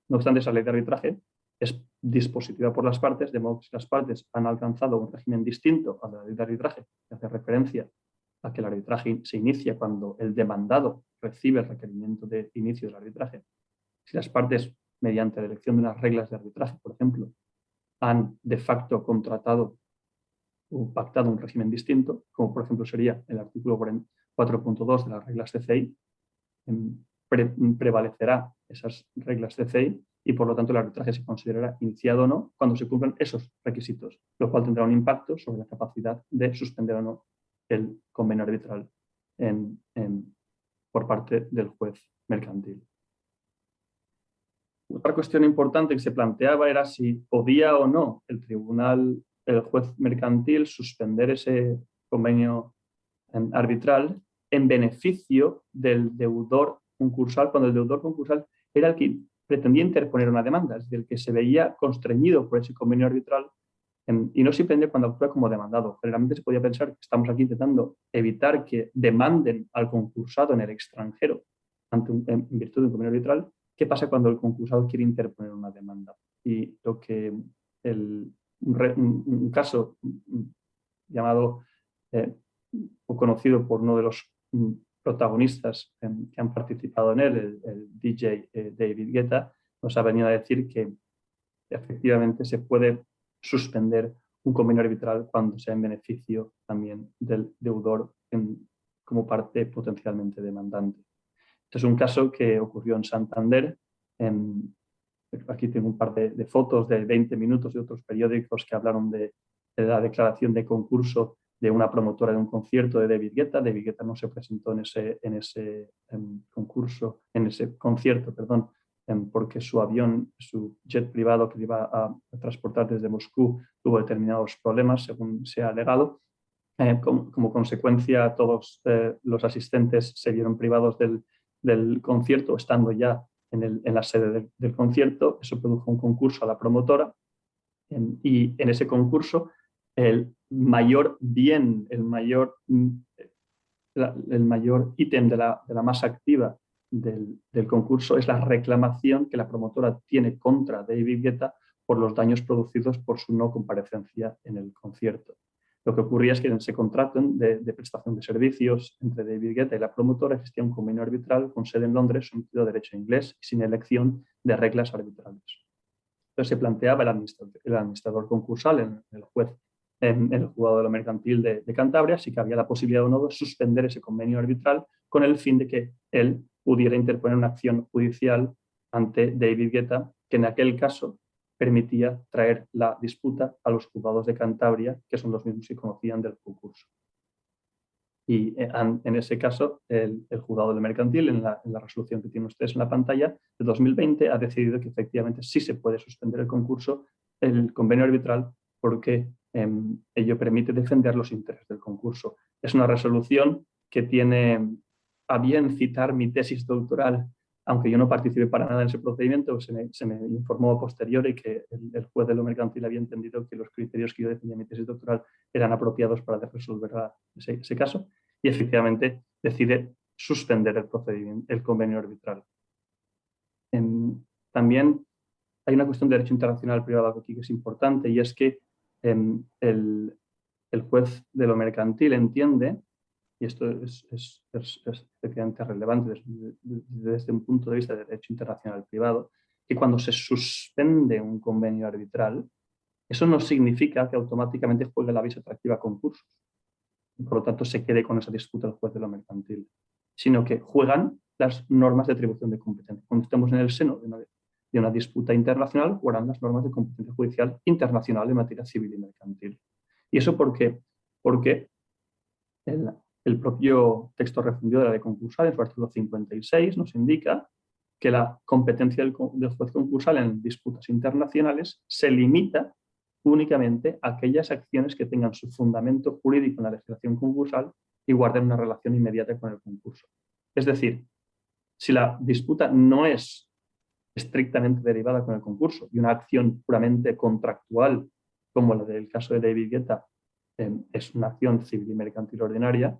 No obstante, esa ley de arbitraje es dispositiva por las partes, de modo que las partes han alcanzado un régimen distinto a la ley de arbitraje, que hace referencia a que el arbitraje se inicia cuando el demandado recibe el requerimiento de inicio del arbitraje. Si las partes, mediante la elección de unas reglas de arbitraje, por ejemplo, han de facto contratado o pactado un régimen distinto, como por ejemplo sería el artículo 4.2 de las reglas CCI, prevalecerá esas reglas CCI y por lo tanto el arbitraje se considerará iniciado o no cuando se cumplan esos requisitos, lo cual tendrá un impacto sobre la capacidad de suspender o no el convenio arbitral por parte del juez mercantil. Otra cuestión importante que se planteaba era si podía o no el juez mercantil, suspender ese convenio arbitral en beneficio del deudor concursal, cuando el deudor concursal era el que pretendía interponer una demanda, es decir, el que se veía constreñido por ese convenio arbitral, y no simplemente cuando actúa como demandado. Generalmente se podía pensar que estamos aquí intentando evitar que demanden al concursado en el extranjero en virtud de un convenio arbitral. ¿Qué pasa cuando el concursado quiere interponer una demanda? Y lo que un caso llamado o conocido por uno de los protagonistas que han participado en él, el DJ David Guetta, nos ha venido a decir que efectivamente se puede suspender un convenio arbitral cuando sea en beneficio también del deudor como parte potencialmente demandante. Este es un caso que ocurrió en Santander. Aquí tengo un par de fotos de 20 minutos de otros periódicos que hablaron de la declaración de concurso de una promotora de un concierto de David Guetta. David Guetta no se presentó en ese concierto, perdón, porque su avión, su jet privado que iba a transportar desde Moscú, tuvo determinados problemas, según se ha alegado. Como consecuencia, todos los asistentes se vieron privados del concierto, estando ya en la sede del concierto. Eso produjo un concurso a la promotora, y en ese concurso el mayor bien, el mayor ítem de la masa activa del concurso es la reclamación que la promotora tiene contra David Guetta por los daños producidos por su no comparecencia en el concierto. Lo que ocurría es que en ese contrato de prestación de servicios entre David Guetta y la promotora existía un convenio arbitral con sede en Londres, sometido a derecho inglés y sin elección de reglas arbitrales. Entonces se planteaba el administrador concursal, el juez en el juzgado de lo mercantil de Cantabria, si que había la posibilidad o no de suspender ese convenio arbitral con el fin de que él pudiera interponer una acción judicial ante David Guetta, que en aquel caso permitía traer la disputa a los juzgados de Cantabria, que son los mismos que conocían del concurso. Y en ese caso, el juzgado del mercantil, en la resolución que tienen ustedes en la pantalla, de 2020, ha decidido que efectivamente sí se puede suspender el concurso, el convenio arbitral, porque ello permite defender los intereses del concurso. Es una resolución que tiene a bien citar mi tesis doctoral, aunque yo no participé para nada en ese procedimiento. Se me informó a posteriori que el juez de lo mercantil había entendido que los criterios que yo defendía en mi tesis doctoral eran apropiados para resolver ese caso, y efectivamente decide suspender el convenio arbitral. También hay una cuestión de derecho internacional privado aquí que es importante, y es que el juez de lo mercantil entiende, y esto es efectivamente relevante desde un punto de vista de derecho internacional privado, que cuando se suspende un convenio arbitral, eso no significa que automáticamente juegue la visa atractiva a concursos, y por lo tanto se quede con esa disputa el juez de lo mercantil, sino que juegan las normas de atribución de competencia. Cuando estemos en el seno de una disputa internacional, jugarán las normas de competencia judicial internacional en materia civil y mercantil. ¿Y eso por qué? Porque el propio texto refundido de la ley concursal, en su artículo 56, nos indica que la competencia del juez concursal en disputas internacionales se limita únicamente a aquellas acciones que tengan su fundamento jurídico en la legislación concursal y guarden una relación inmediata con el concurso. Es decir, si la disputa no es estrictamente derivada con el concurso y una acción puramente contractual, como la del caso de David Guetta, es una acción civil y mercantil ordinaria,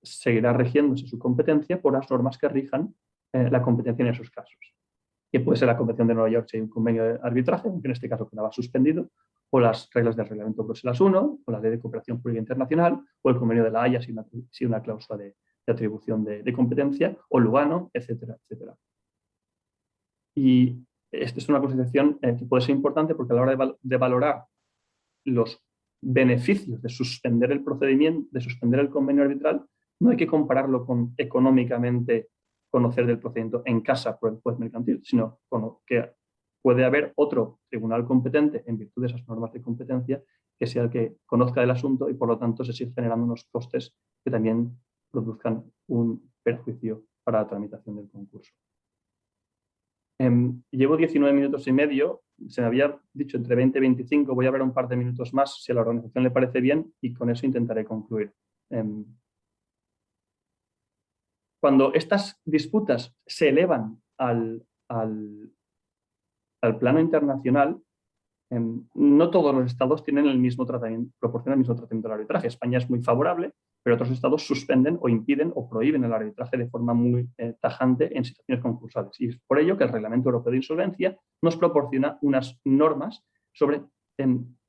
seguirá regiéndose su competencia por las normas que rijan la competencia en esos casos. Que puede ser la Convención de Nueva York si hay un convenio de arbitraje, aunque en este caso quedaba suspendido, o las reglas del Reglamento Bruselas I, o la Ley de Cooperación Jurídica Internacional, o el Convenio de la Haya si una cláusula de atribución de competencia, o Lugano, etcétera, etcétera. Y esta es una consideración que puede ser importante porque a la hora de valorar los beneficios de suspender el procedimiento, de suspender el convenio arbitral, no hay que compararlo con económicamente conocer del procedimiento en casa por el juez mercantil, sino con que puede haber otro tribunal competente en virtud de esas normas de competencia que sea el que conozca el asunto, y por lo tanto se sigue generando unos costes que también produzcan un perjuicio para la tramitación del concurso. Llevo 19 minutos y medio, se me había dicho entre 20 y 25, voy a ver un par de minutos más si a la organización le parece bien y con eso intentaré concluir. Cuando estas disputas se elevan al plano internacional, no todos los estados tienen el mismo tratamiento, proporcionan el mismo tratamiento del arbitraje. España es muy favorable, pero otros estados suspenden o impiden o prohíben el arbitraje de forma muy tajante en situaciones concursales. Y es por ello que el Reglamento Europeo de Insolvencia nos proporciona unas normas sobre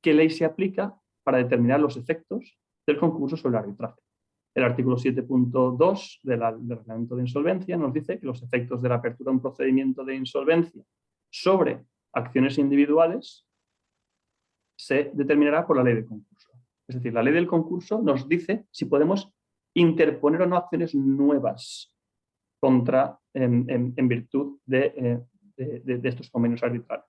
qué ley se aplica para determinar los efectos del concurso sobre el arbitraje. El artículo 7.2 del Reglamento de Insolvencia nos dice que los efectos de la apertura de un procedimiento de insolvencia sobre acciones individuales se determinará por la ley del concurso. Es decir, la ley del concurso nos dice si podemos interponer o no acciones nuevas contra, en virtud de estos convenios arbitrales.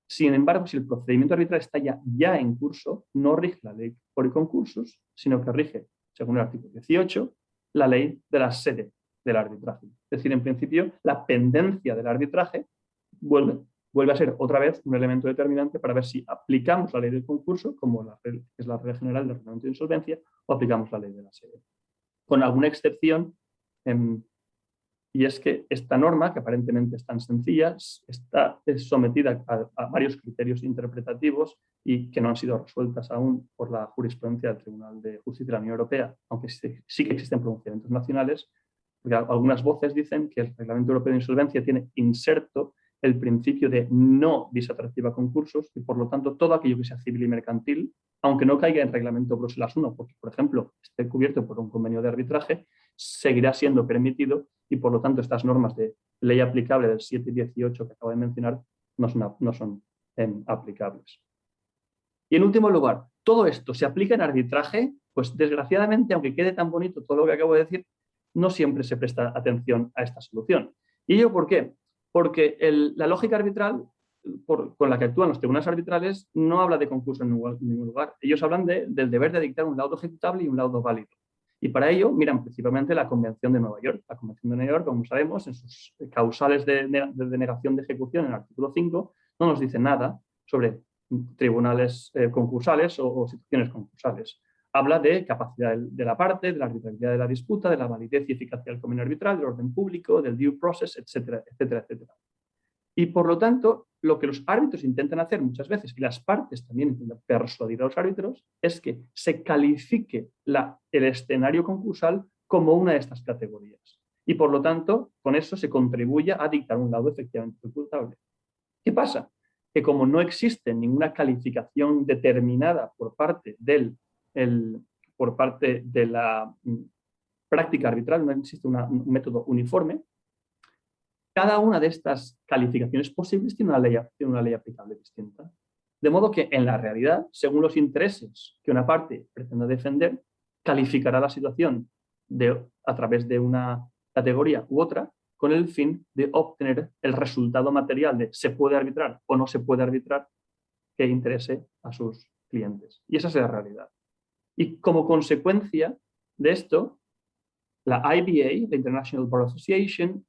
Sin embargo, si el procedimiento arbitral está ya en curso, no rige la ley por concursos, sino que rige, según el artículo 18, la ley de la sede del arbitraje. Es decir, en principio, la pendencia del arbitraje vuelve a ser otra vez un elemento determinante para ver si aplicamos la ley del concurso, como es la regla general del reglamento de insolvencia, o aplicamos la ley de la sede. Con alguna excepción, y es que esta norma, que aparentemente es tan sencilla, está sometida a varios criterios interpretativos y que no han sido resueltas aún por la jurisprudencia del Tribunal de Justicia de la Unión Europea, aunque sí que existen pronunciamientos nacionales, porque algunas voces dicen que el Reglamento Europeo de Insolvencia tiene inserto el principio de no vis atractiva a concursos y, por lo tanto, todo aquello que sea civil y mercantil, aunque no caiga en Reglamento Bruselas I, porque, por ejemplo, esté cubierto por un convenio de arbitraje, seguirá siendo permitido y, por lo tanto, estas normas de ley aplicable del 7 y 18 que acabo de mencionar no son aplicables. Y, en último lugar, ¿todo esto se aplica en arbitraje? Pues, desgraciadamente, aunque quede tan bonito todo lo que acabo de decir, no siempre se presta atención a esta solución. ¿Y ello por qué? Porque la lógica arbitral con la que actúan los tribunales arbitrales no habla de concurso en ningún lugar. Ellos hablan del deber de dictar un laudo ejecutable y un laudo válido. Y para ello miran principalmente la Convención de Nueva York. La Convención de Nueva York, como sabemos, en sus causales de denegación de ejecución, en el artículo 5, no nos dice nada sobre tribunales concursales o situaciones concursales. Habla de capacidad de la parte, de la arbitrariedad de la disputa, de la validez y eficacia del convenio arbitral, del orden público, del due process, etcétera, etcétera, etcétera. Y, por lo tanto, lo que los árbitros intentan hacer muchas veces, y las partes también intentan persuadir a los árbitros, es que se califique el escenario concursal como una de estas categorías. Y, por lo tanto, con eso se contribuye a dictar un laudo efectivamente ejecutable. ¿Qué pasa? Que como no existe ninguna calificación determinada por parte de la práctica arbitral, no existe un método uniforme, cada una de estas calificaciones posibles tiene una ley aplicable distinta. De modo que, en la realidad, según los intereses que una parte pretenda defender, calificará la situación a través de una categoría u otra con el fin de obtener el resultado material de se puede arbitrar o no se puede arbitrar que interese a sus clientes. Y esa es la realidad. Y como consecuencia de esto, la IBA, la International Bar Association,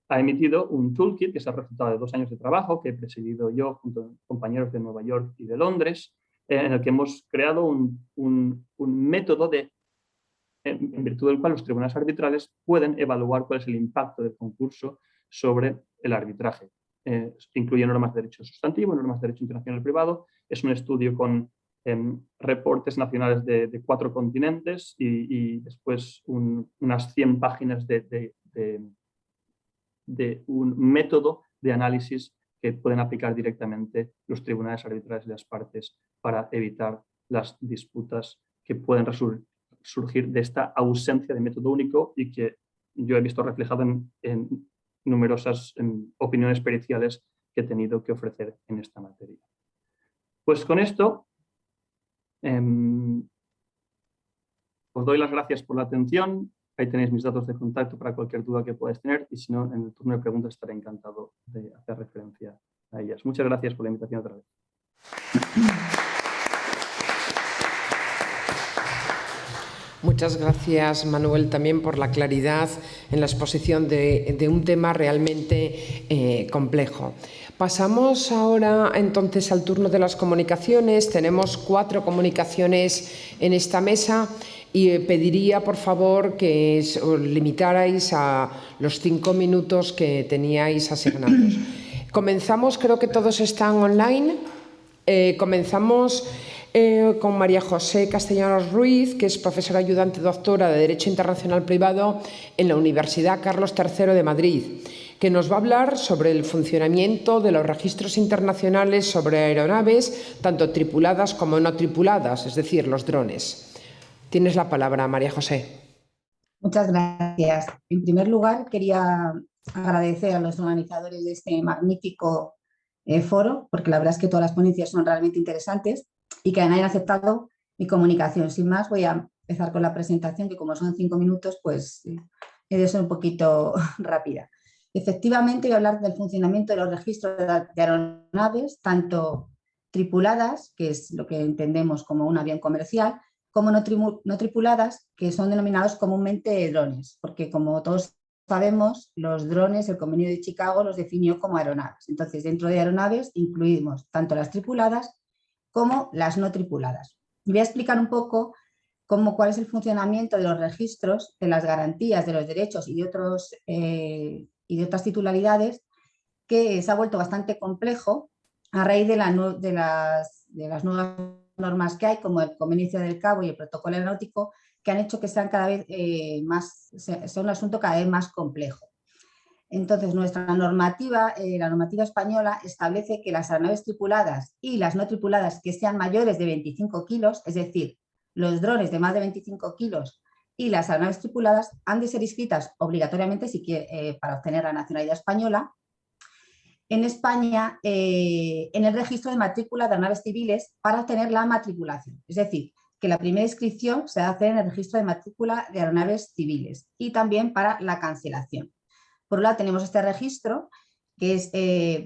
ha emitido un toolkit que es el resultado de 2 años de trabajo que he presidido yo junto con compañeros de Nueva York y de Londres, en el que hemos creado un método en virtud del cual los tribunales arbitrales pueden evaluar cuál es el impacto del concurso sobre el arbitraje. Incluye normas de derecho sustantivo, normas de derecho internacional privado. Es un estudio con reportes nacionales de 4 continentes y después unas 100 páginas de un método de análisis que pueden aplicar directamente los tribunales arbitrales y las partes para evitar las disputas que pueden surgir de esta ausencia de método único y que yo he visto reflejado en numerosas opiniones periciales que he tenido que ofrecer en esta materia. Pues con esto os doy las gracias por la atención. Ahí tenéis mis datos de contacto para cualquier duda que podáis tener y si no, en el turno de preguntas estaré encantado de hacer referencia a ellas. Muchas gracias por la invitación otra vez. Muchas gracias, Manuel, también por la claridad en la exposición de un tema realmente complejo. Pasamos ahora entonces al turno de las comunicaciones. Tenemos 4 comunicaciones en esta mesa y pediría, por favor, que os limitarais a los 5 minutos que teníais asignados. Comenzamos, creo que todos están online. Comenzamos con María José Castellanos Ruiz, que es profesora ayudante doctora de Derecho Internacional Privado en la Universidad Carlos III de Madrid, que nos va a hablar sobre el funcionamiento de los registros internacionales sobre aeronaves, tanto tripuladas como no tripuladas, es decir, los drones. Tienes la palabra, María José. Muchas gracias. En primer lugar, quería agradecer a los organizadores de este magnífico foro, porque la verdad es que todas las ponencias son realmente interesantes y que hayan aceptado mi comunicación. Sin más, voy a empezar con la presentación, que como son 5 minutos, pues he de ser un poquito rápida. Efectivamente, voy a hablar del funcionamiento de los registros de aeronaves, tanto tripuladas, que es lo que entendemos como un avión comercial, como no tripuladas, que son denominados comúnmente drones, porque como todos sabemos, los drones, el Convenio de Chicago los definió como aeronaves. Entonces, dentro de aeronaves incluimos tanto las tripuladas como las no tripuladas. Y voy a explicar un poco cuál es el funcionamiento de los registros, de las garantías, de los derechos y de otras titularidades, que se ha vuelto bastante complejo a raíz de las nuevas normas que hay, como el Convenio del Cabo y el Protocolo Aeronáutico, que han hecho que sean cada vez sea un asunto cada vez más complejo. Entonces, nuestra normativa, la normativa española, establece que las aeronaves tripuladas y las no tripuladas que sean mayores de 25 kilos, es decir, los drones de más de 25 kilos y las aeronaves tripuladas, han de ser inscritas obligatoriamente para obtener la nacionalidad española en España en el registro de matrícula de aeronaves civiles para obtener la matriculación. Es decir, que la primera inscripción se hace en el registro de matrícula de aeronaves civiles y también para la cancelación. Por un lado tenemos este registro, que es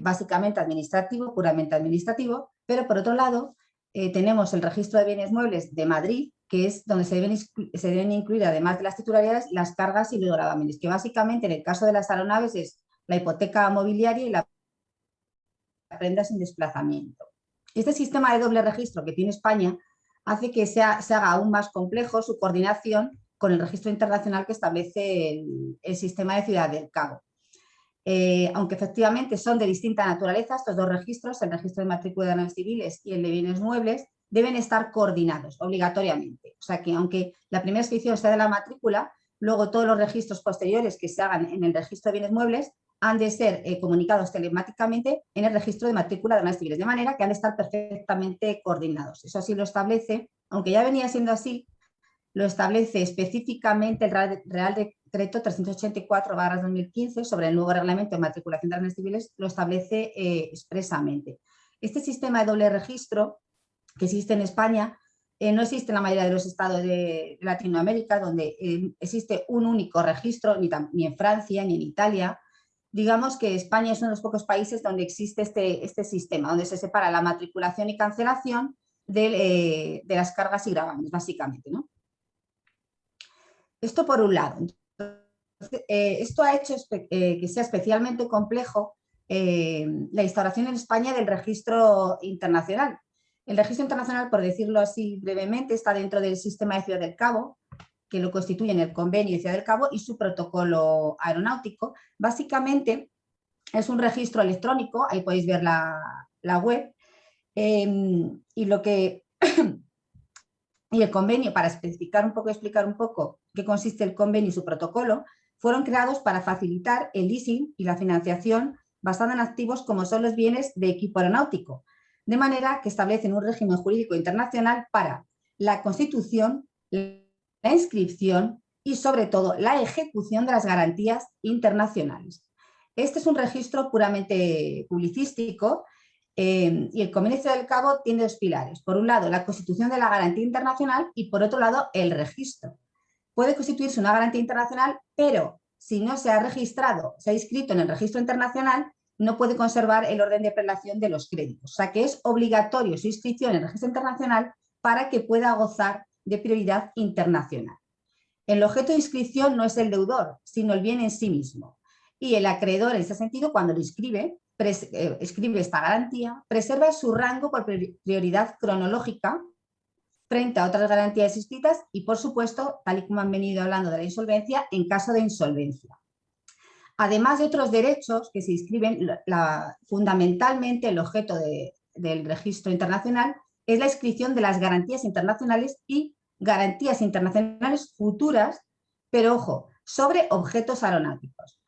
básicamente administrativo, puramente administrativo, pero por otro lado tenemos el registro de bienes muebles de Madrid, que es donde se deben incluir, además de las titularidades, las cargas y los gravámenes, que básicamente en el caso de las aeronaves es la hipoteca mobiliaria y la prenda sin desplazamiento. Este sistema de doble registro que tiene España hace que se haga aún más complejo su coordinación con el registro internacional que establece el sistema de Ciudad del Cabo. Aunque efectivamente son de distinta naturaleza, estos dos registros, el registro de matrícula de aeronaves civiles y el de bienes muebles, deben estar coordinados obligatoriamente. O sea que aunque la primera inscripción sea de la matrícula, luego todos los registros posteriores que se hagan en el registro de bienes muebles han de ser comunicados telemáticamente en el registro de matrícula de aeronaves civiles, de manera que han de estar perfectamente coordinados. Eso así lo establece, aunque ya venía siendo así, lo establece específicamente el Real Decreto 384/2015 sobre el nuevo reglamento de matriculación de aeronaves civiles, lo establece expresamente. Este sistema de doble registro que existe en España no existe en la mayoría de los estados de Latinoamérica, donde existe un único registro, ni en Francia ni en Italia. Digamos que España es uno de los pocos países donde existe este sistema, donde se separa la matriculación y cancelación de las cargas y gravámenes, básicamente, ¿no? Esto por un lado. Entonces, esto ha hecho que sea especialmente complejo la instauración en España del registro internacional. El registro internacional, por decirlo así brevemente, está dentro del sistema de Ciudad del Cabo, que lo constituyen el Convenio de Ciudad del Cabo y su protocolo aeronáutico. Básicamente es un registro electrónico, ahí podéis ver la web, y el convenio, para explicar un poco qué consiste el convenio y su protocolo, fueron creados para facilitar el leasing y la financiación basada en activos como son los bienes de equipo aeronáutico, de manera que establecen un régimen jurídico internacional para la constitución, la inscripción y, sobre todo, la ejecución de las garantías internacionales. Este es un registro puramente publicístico y el Convenio de Ciudad del Cabo tiene dos pilares. Por un lado, la constitución de la garantía internacional y, por otro lado, el registro. Puede constituirse una garantía internacional, pero si no se ha registrado, se ha inscrito en el registro internacional, no puede conservar el orden de prelación de los créditos. O sea que es obligatorio su inscripción en el registro internacional para que pueda gozar de prioridad internacional. el objeto de inscripción no es el deudor, sino el bien en sí mismo. Y el acreedor, en ese sentido, cuando lo escribe esta garantía, preserva su rango por prioridad cronológica frente a otras garantías escritas y, por supuesto, tal y como han venido hablando de la insolvencia, en caso de insolvencia. Además de otros derechos que se inscriben, fundamentalmente el objeto del registro internacional es la inscripción de las garantías internacionales y garantías internacionales futuras, pero ojo, sobre objetos aeronáuticos.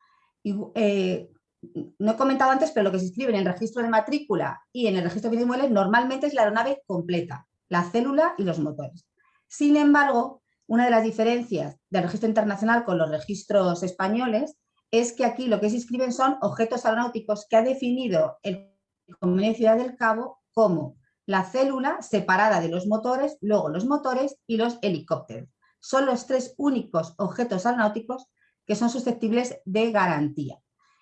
Y, no he comentado antes, pero lo que se inscribe en el registro de matrícula y en el registro de bienes inmuebles normalmente es la aeronave completa, la célula y los motores. Sin embargo, una de las diferencias del registro internacional con los registros españoles es que aquí lo que se inscriben son objetos aeronáuticos que ha definido el Convenio de Ciudad del Cabo como la célula separada de los motores, luego los motores y los helicópteros. Son los 3 únicos objetos aeronáuticos que son susceptibles de garantía.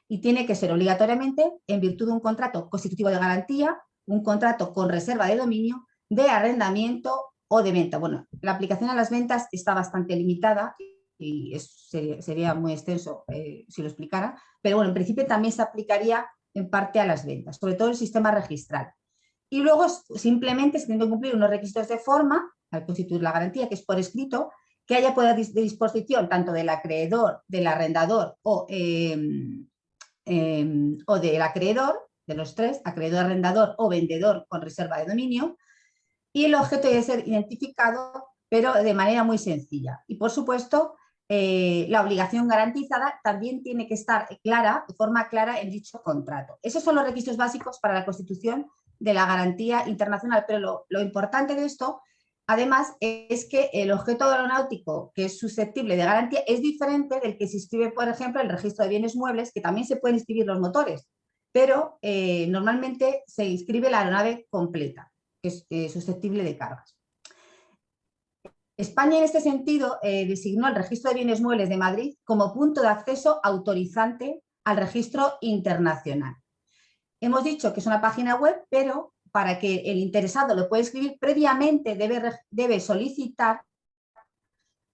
Y tiene que ser obligatoriamente en virtud de un contrato constitutivo de garantía, un contrato con reserva de dominio, de arrendamiento o de venta. Bueno, la aplicación a las ventas está bastante limitada y sería muy extenso si lo explicara, pero bueno, en principio también se aplicaría en parte a las ventas, sobre todo el sistema registral. Y luego simplemente se tienen que cumplir unos requisitos de forma al constituir la garantía, que es por escrito, que haya poder de disposición tanto del acreedor, del arrendador o del acreedor, de los 3, acreedor, arrendador o vendedor con reserva de dominio, y el objeto debe ser identificado, pero de manera muy sencilla. Y, por supuesto, la obligación garantizada también tiene que estar clara, de forma clara en dicho contrato. Esos son los requisitos básicos para la constitución de la garantía internacional, pero lo importante de esto, además, es que el objeto aeronáutico que es susceptible de garantía es diferente del que se inscribe, por ejemplo, en el registro de bienes muebles, que también se pueden inscribir los motores, pero normalmente se inscribe la aeronave completa, que es susceptible de cargas. España, en este sentido, designó el registro de bienes muebles de Madrid como punto de acceso autorizante al registro internacional. Hemos dicho que es una página web, pero para que el interesado lo pueda escribir previamente debe solicitar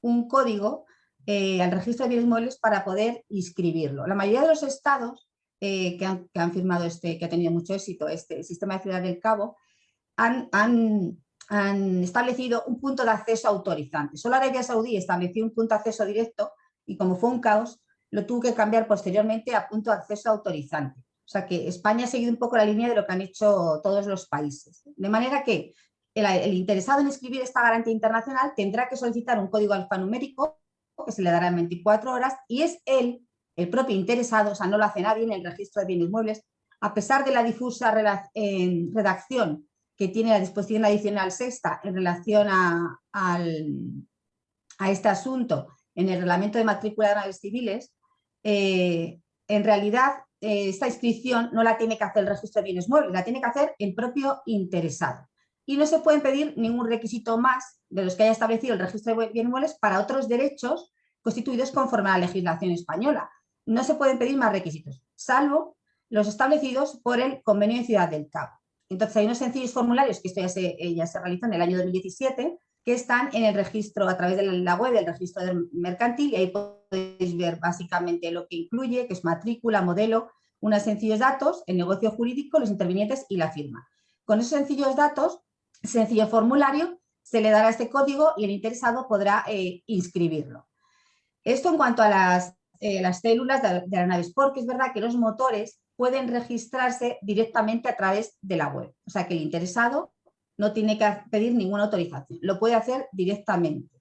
un código al registro de bienes muebles para poder inscribirlo. La mayoría de los estados que han firmado que ha tenido mucho éxito este sistema de Ciudad del Cabo han establecido un punto de acceso autorizante. Solo Arabia Saudí estableció un punto de acceso directo y, como fue un caos, lo tuvo que cambiar posteriormente a punto de acceso autorizante. O sea que España ha seguido un poco la línea de lo que han hecho todos los países. De manera que el interesado en inscribir esta garantía internacional tendrá que solicitar un código alfanumérico que se le dará en 24 horas y es él, el propio interesado, o sea, no lo hace nadie en el registro de bienes muebles, a pesar de la difusa redacción que tiene la disposición adicional 6ª en relación a este asunto en el reglamento de matrícula de naves civiles, en realidad esta inscripción no la tiene que hacer el registro de bienes muebles, la tiene que hacer el propio interesado. Y no se pueden pedir ningún requisito más de los que haya establecido el registro de bienes muebles para otros derechos constituidos conforme a la legislación española. No se pueden pedir más requisitos, salvo los establecidos por el Convenio de Ciudad del Cabo. Entonces hay unos sencillos formularios, que esto ya se realizó en el año 2017, que están en el registro a través de la web del registro mercantil, y ahí podéis ver básicamente lo que incluye, que es matrícula, modelo, unos sencillos datos, el negocio jurídico, los intervinientes y la firma. Con esos sencillos datos, sencillo formulario, se le dará este código y el interesado podrá inscribirlo. Esto en cuanto a las células de aeronaves, porque es verdad que los motores pueden registrarse directamente a través de la web. O sea que el interesado no tiene que pedir ninguna autorización, lo puede hacer directamente.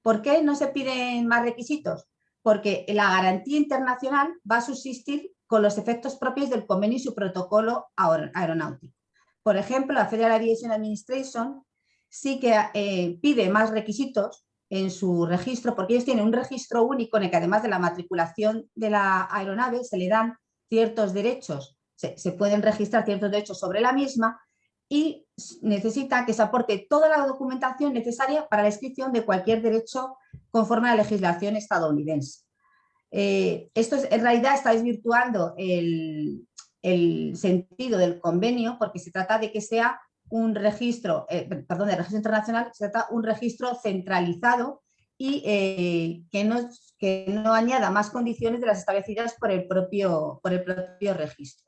¿Por qué no se piden más requisitos? Porque la garantía internacional va a subsistir con los efectos propios del convenio y su protocolo aeronáutico. Por ejemplo, la Federal Aviation Administration sí que pide más requisitos en su registro, porque ellos tienen un registro único en el que, además de la matriculación de la aeronave, se le dan ciertos derechos, se pueden registrar ciertos derechos sobre la misma, y necesita que se aporte toda la documentación necesaria para la inscripción de cualquier derecho conforme a la legislación estadounidense. Esto en realidad está desvirtuando el sentido del convenio, porque se trata de que sea un registro, del registro internacional, se trata de un registro centralizado y que no añada más condiciones de las establecidas por el propio registro.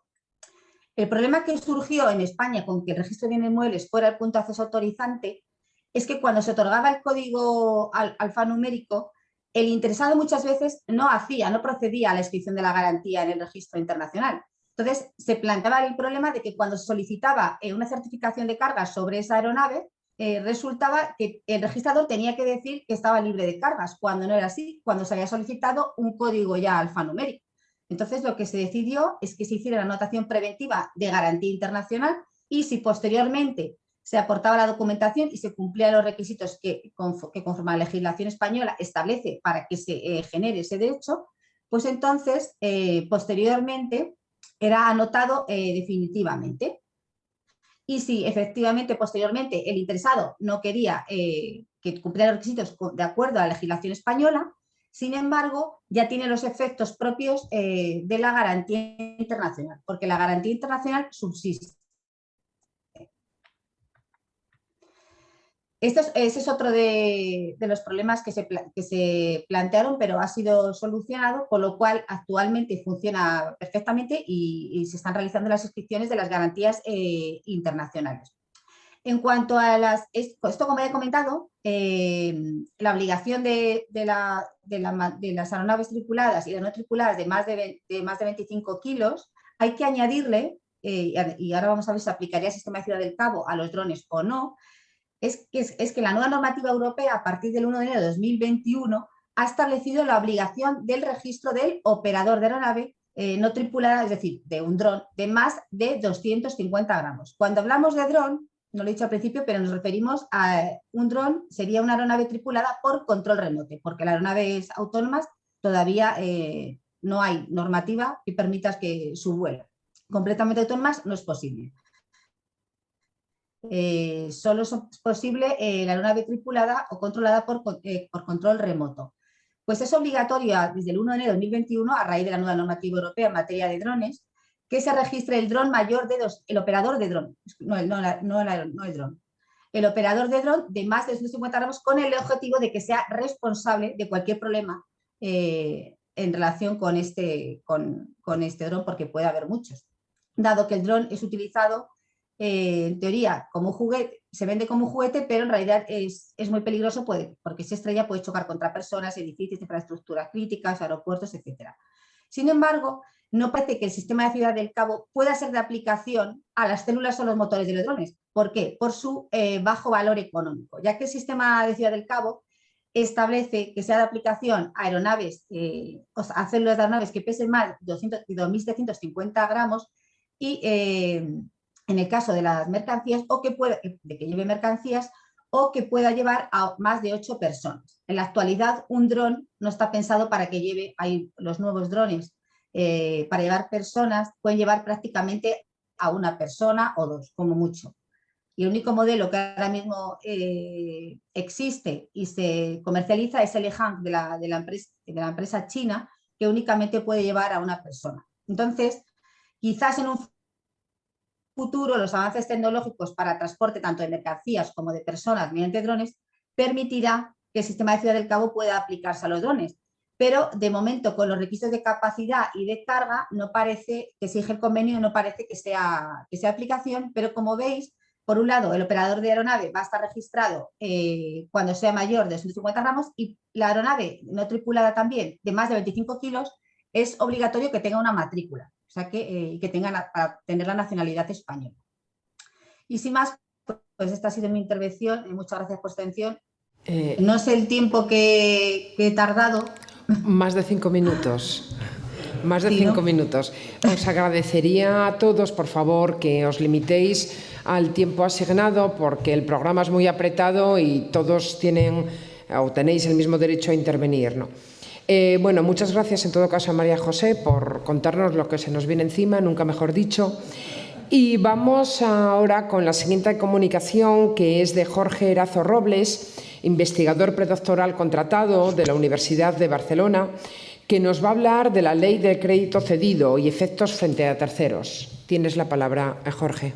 El problema que surgió en España con que el registro de bienes muebles fuera el punto de acceso autorizante es que cuando se otorgaba el código alfanumérico, el interesado muchas veces no procedía a la inscripción de la garantía en el registro internacional. Entonces, se planteaba el problema de que cuando se solicitaba una certificación de cargas sobre esa aeronave, resultaba que el registrador tenía que decir que estaba libre de cargas, cuando no era así, cuando se había solicitado un código ya alfanumérico. Entonces, lo que se decidió es que se hiciera la anotación preventiva de garantía internacional y si posteriormente se aportaba la documentación y se cumplían los requisitos que conforme a la legislación española establece para que se genere ese derecho, pues entonces, posteriormente, era anotado definitivamente. Y si efectivamente posteriormente el interesado no quería que cumpliera los requisitos de acuerdo a la legislación española, sin embargo, ya tiene los efectos propios de la garantía internacional, porque la garantía internacional subsiste. Ese es otro de los problemas que se plantearon, pero ha sido solucionado, con lo cual actualmente funciona perfectamente y se están realizando las inscripciones de las garantías internacionales. En cuanto a esto, como he comentado, la obligación de las aeronaves tripuladas y las no tripuladas de más de 25 kilos, hay que añadirle, y ahora vamos a ver si aplicaría el sistema de Ciudad del Cabo a los drones o no, es que la nueva normativa europea, a partir del 1 de enero de 2021, ha establecido la obligación del registro del operador de aeronave no tripulada, es decir, de un dron de más de 250 gramos. Cuando hablamos de dron, no lo he dicho al principio, pero nos referimos a un dron, sería una aeronave tripulada por control remoto, porque las aeronaves autónomas todavía no hay normativa que permita que su vuelo completamente autónomas no es posible. Solo es posible la aeronave tripulada o controlada por control remoto. Pues es obligatoria desde el 1 de enero de 2021, a raíz de la nueva normativa europea en materia de drones, que se registre el dron mayor de el operador de dron, no el dron, el operador de dron de más de 250 gramos, con el objetivo de que sea responsable de cualquier problema en relación con este dron, porque puede haber muchos. Dado que el dron es utilizado en teoría como un juguete, se vende como un juguete, pero en realidad es muy peligroso porque si estrella puede chocar contra personas, edificios, infraestructuras críticas, aeropuertos, etc. Sin embargo, no parece que el sistema de Ciudad del Cabo pueda ser de aplicación a las células o los motores de los drones. ¿Por qué? Por su bajo valor económico, ya que el sistema de Ciudad del Cabo establece que sea de aplicación a aeronaves, a células de aeronaves que pesen más de 2.750 gramos y en el caso de las mercancías, de que lleve mercancías o que pueda llevar a más de 8 personas. En la actualidad, un dron no está pensado para que lleve, los nuevos drones para llevar personas, pueden llevar prácticamente a una persona o dos, como mucho. Y el único modelo que ahora mismo existe y se comercializa es el EHang de la empresa china, que únicamente puede llevar a una persona. Entonces, quizás en un futuro los avances tecnológicos para transporte tanto de mercancías como de personas mediante drones permitirá que el sistema de Ciudad del Cabo pueda aplicarse a los drones. Pero de momento, con los requisitos de capacidad y de carga, no parece que exige el convenio, no parece que sea aplicación, pero como veis, por un lado, el operador de aeronave va a estar registrado cuando sea mayor de 250 gramos y la aeronave no tripulada también de más de 25 kilos es obligatorio que tenga una matrícula, o sea que para tener la nacionalidad española. Y sin más, pues esta ha sido mi intervención y muchas gracias por su atención. No sé el tiempo que he tardado. Más de 5 minutos. Más de 5 minutos. Os agradecería a todos, por favor, que os limitéis al tiempo asignado, porque el programa es muy apretado y todos tenéis el mismo derecho a intervenir, ¿no? Bueno, muchas gracias en todo caso a María José por contarnos lo que se nos viene encima, nunca mejor dicho. Y vamos ahora con la siguiente comunicación, que es de Jorge Erazo Robles, investigador predoctoral contratado de la Universidad de Barcelona, que nos va a hablar de la ley del crédito cedido y efectos frente a terceros. Tienes la palabra, Jorge.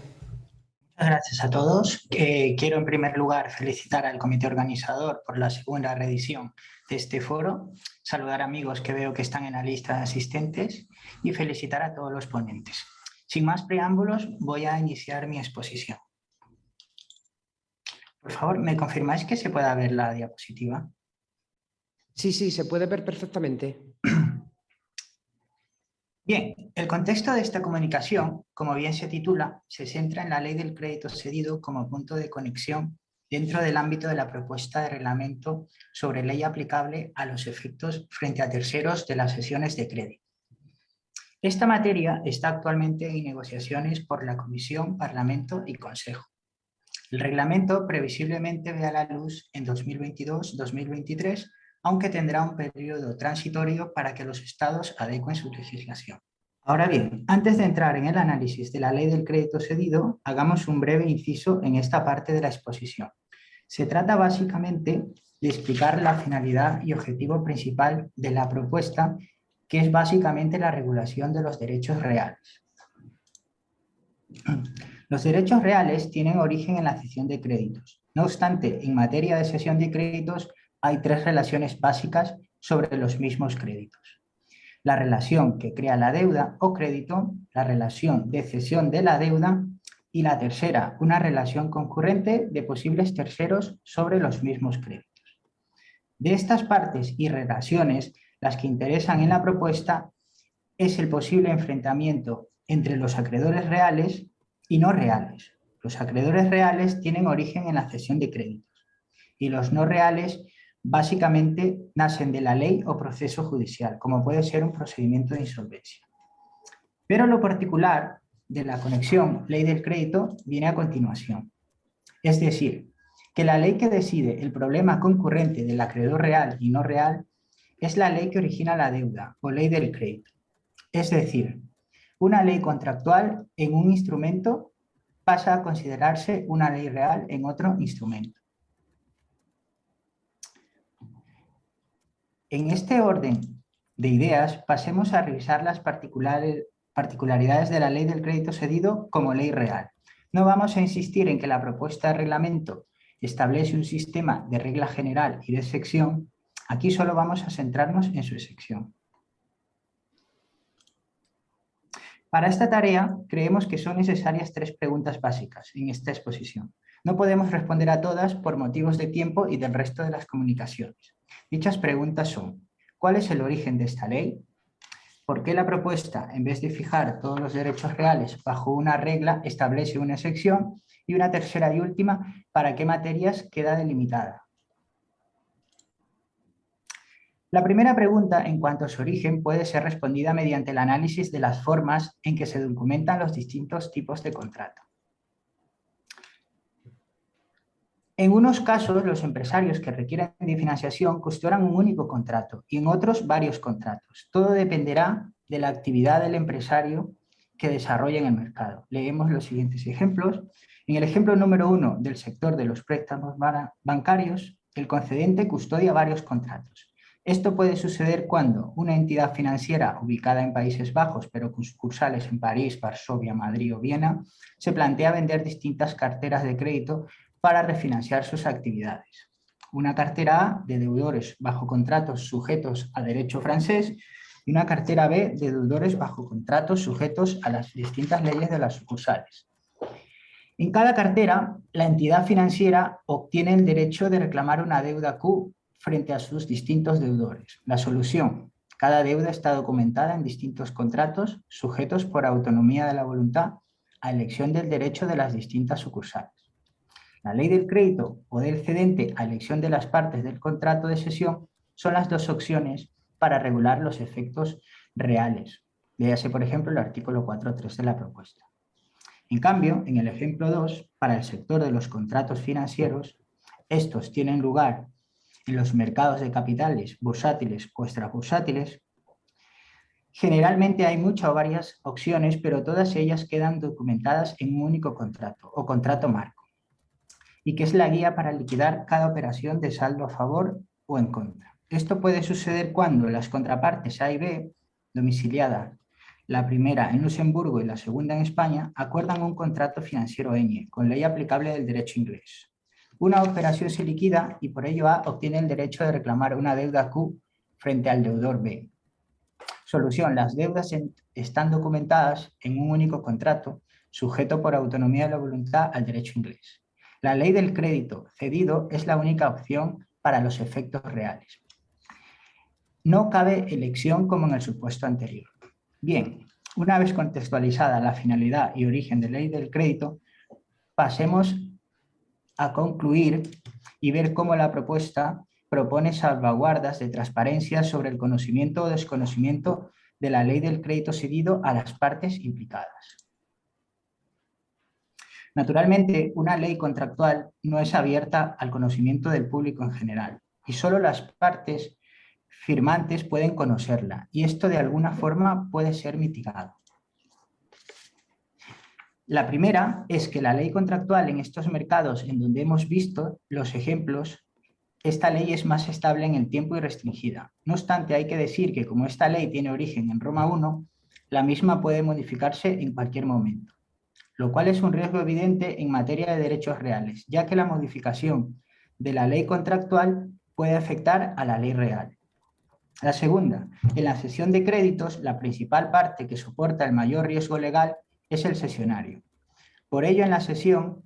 Muchas gracias a todos. Quiero en primer lugar felicitar al comité organizador por la segunda reedición de este foro, saludar a amigos que veo que están en la lista de asistentes y felicitar a todos los ponentes. Sin más preámbulos, voy a iniciar mi exposición. Por favor, ¿me confirmáis que se pueda ver la diapositiva? Sí, sí, se puede ver perfectamente. Bien, el contexto de esta comunicación, como bien se titula, se centra en la ley del crédito cedido como punto de conexión dentro del ámbito de la propuesta de reglamento sobre ley aplicable a los efectos frente a terceros de las sesiones de crédito. Esta materia está actualmente en negociaciones por la Comisión, Parlamento y Consejo. El reglamento previsiblemente vea la luz en 2022-2023, aunque tendrá un periodo transitorio para que los estados adecuen su legislación. Ahora bien, antes de entrar en el análisis de la ley del crédito cedido, hagamos un breve inciso en esta parte de la exposición. Se trata básicamente de explicar la finalidad y objetivo principal de la propuesta, que es básicamente la regulación de los derechos reales. Los derechos reales tienen origen en la cesión de créditos. No obstante, en materia de cesión de créditos hay tres relaciones básicas sobre los mismos créditos. La relación que crea la deuda o crédito, la relación de cesión de la deuda y la tercera, una relación concurrente de posibles terceros sobre los mismos créditos. De estas partes y relaciones, las que interesan en la propuesta es el posible enfrentamiento entre los acreedores reales y no reales. Los acreedores reales tienen origen en la cesión de créditos y los no reales básicamente nacen de la ley o proceso judicial, como puede ser un procedimiento de insolvencia. Pero lo particular de la conexión ley del crédito viene a continuación. Es decir, que la ley que decide el problema concurrente del acreedor real y no real es la ley que origina la deuda o ley del crédito. Es decir, una ley contractual en un instrumento pasa a considerarse una ley real en otro instrumento. En este orden de ideas, pasemos a revisar las particularidades de la ley del crédito cedido como ley real. No vamos a insistir en que la propuesta de reglamento establece un sistema de regla general y de excepción. Aquí solo vamos a centrarnos en su excepción. Para esta tarea, creemos que son necesarias tres preguntas básicas en esta exposición. No podemos responder a todas por motivos de tiempo y del resto de las comunicaciones. Dichas preguntas son: ¿cuál es el origen de esta ley? ¿Por qué la propuesta, en vez de fijar todos los derechos reales bajo una regla, establece una excepción? Y una tercera y última, ¿para qué materias queda delimitada? La primera pregunta, en cuanto a su origen, puede ser respondida mediante el análisis de las formas en que se documentan los distintos tipos de contrato. En unos casos, los empresarios que requieren de financiación custoran un único contrato y en otros varios contratos. Todo dependerá de la actividad del empresario que desarrolla en el mercado. Leemos los siguientes ejemplos. En el ejemplo número 1 del sector de los préstamos bancarios, el concedente custodia varios contratos. Esto puede suceder cuando una entidad financiera ubicada en Países Bajos, pero con sucursales en París, Varsovia, Madrid o Viena, se plantea vender distintas carteras de crédito para refinanciar sus actividades. Una cartera A de deudores bajo contratos sujetos a derecho francés y una cartera B de deudores bajo contratos sujetos a las distintas leyes de las sucursales. En cada cartera, la entidad financiera obtiene el derecho de reclamar una deuda Q frente a sus distintos deudores. La solución: cada deuda está documentada en distintos contratos sujetos por autonomía de la voluntad a elección del derecho de las distintas sucursales. La ley del crédito o del cedente a elección de las partes del contrato de cesión son las dos opciones para regular los efectos reales. Léase, por ejemplo, el artículo 4.3 de la propuesta. En cambio, en el ejemplo 2, para el sector de los contratos financieros, estos tienen lugar en los mercados de capitales bursátiles o extrabursátiles. Generalmente hay muchas o varias opciones, pero todas ellas quedan documentadas en un único contrato o contrato marco, y que es la guía para liquidar cada operación de saldo a favor o en contra. Esto puede suceder cuando las contrapartes A y B, domiciliadas la primera en Luxemburgo y la segunda en España, acuerdan un contrato financiero EñE, con ley aplicable del derecho inglés. Una operación se liquida y por ello A obtiene el derecho de reclamar una deuda Q frente al deudor B. Solución: las deudas están documentadas en un único contrato, sujeto por autonomía de la voluntad al derecho inglés. La ley del crédito cedido es la única opción para los efectos reales. No cabe elección como en el supuesto anterior. Bien, una vez contextualizada la finalidad y origen de la ley del crédito, pasemos a concluir y ver cómo la propuesta propone salvaguardas de transparencia sobre el conocimiento o desconocimiento de la ley del crédito cedido a las partes implicadas. Naturalmente, una ley contractual no es abierta al conocimiento del público en general y solo las partes firmantes pueden conocerla, y esto de alguna forma puede ser mitigado. La primera es que la ley contractual en estos mercados en donde hemos visto los ejemplos, esta ley es más estable en el tiempo y restringida. No obstante, hay que decir que como esta ley tiene origen en Roma I, la misma puede modificarse en cualquier momento, lo cual es un riesgo evidente en materia de derechos reales, ya que la modificación de la ley contractual puede afectar a la ley real. La segunda, en la cesión de créditos, la principal parte que soporta el mayor riesgo legal es el cesionario. Por ello, en la cesión,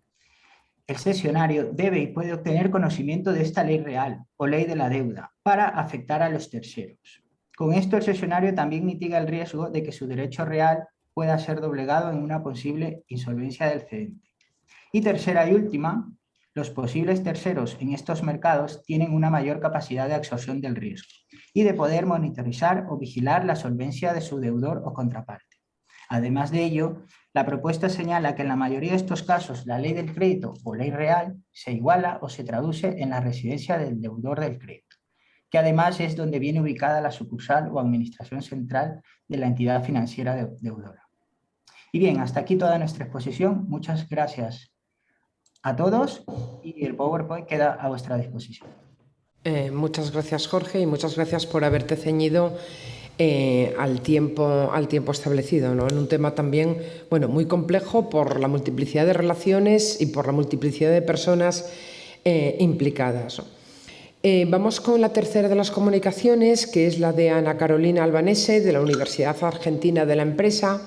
el cesionario debe y puede obtener conocimiento de esta ley real o ley de la deuda para afectar a los terceros. Con esto, el cesionario también mitiga el riesgo de que su derecho real pueda ser doblegado en una posible insolvencia del cedente. Y tercera y última, los posibles terceros en estos mercados tienen una mayor capacidad de absorción del riesgo y de poder monitorizar o vigilar la solvencia de su deudor o contraparte. Además de ello, la propuesta señala que en la mayoría de estos casos la ley del crédito o ley real se iguala o se traduce en la residencia del deudor del crédito, que además es donde viene ubicada la sucursal o administración central de la entidad financiera deudora. Y bien, hasta aquí toda nuestra exposición. Muchas gracias a todos y el PowerPoint queda a vuestra disposición. Muchas gracias, Jorge, y muchas gracias por haberte ceñido al tiempo establecido, ¿no? En un tema también, bueno, muy complejo por la multiplicidad de relaciones y por la multiplicidad de personas implicadas. Vamos con la tercera de las comunicaciones, que es la de Ana Carolina Albanese, de la Universidad Argentina de la Empresa,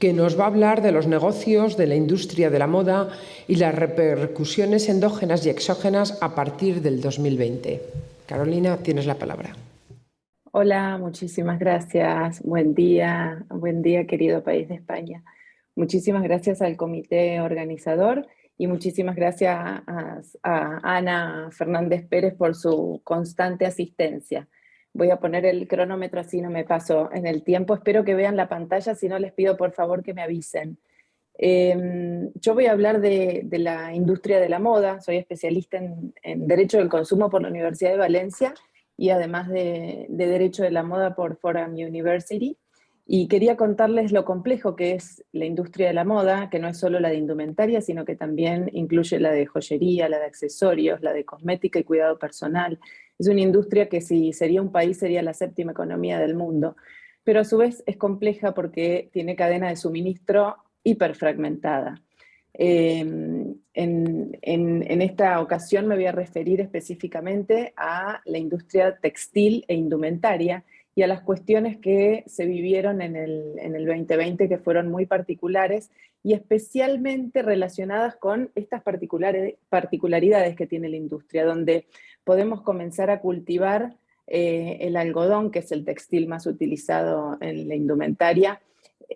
que nos va a hablar de los negocios de la industria de la moda y las repercusiones endógenas y exógenas a partir del 2020. Carolina, tienes la palabra. Hola, muchísimas gracias. Buen día querido país de España. Muchísimas gracias al comité organizador y muchísimas gracias a Ana Fernández Pérez por su constante asistencia. Voy a poner el cronómetro así no me paso en el tiempo. Espero que vean la pantalla, si no les pido por favor que me avisen. Yo voy a hablar de la industria de la moda, soy especialista en Derecho del Consumo por la Universidad de Valencia y además de Derecho de la Moda por Fordham University. Y quería contarles lo complejo que es la industria de la moda, que no es solo la de indumentaria, sino que también incluye la de joyería, la de accesorios, la de cosmética y cuidado personal. Es una industria que si sería un país sería la séptima economía del mundo, pero a su vez es compleja porque tiene cadena de suministro hiperfragmentada. En esta ocasión me voy a referir específicamente a la industria textil e indumentaria y a las cuestiones que se vivieron en el 2020 que fueron muy particulares y especialmente relacionadas con estas particularidades que tiene la industria, donde podemos comenzar a cultivar el algodón, que es el textil más utilizado en la indumentaria.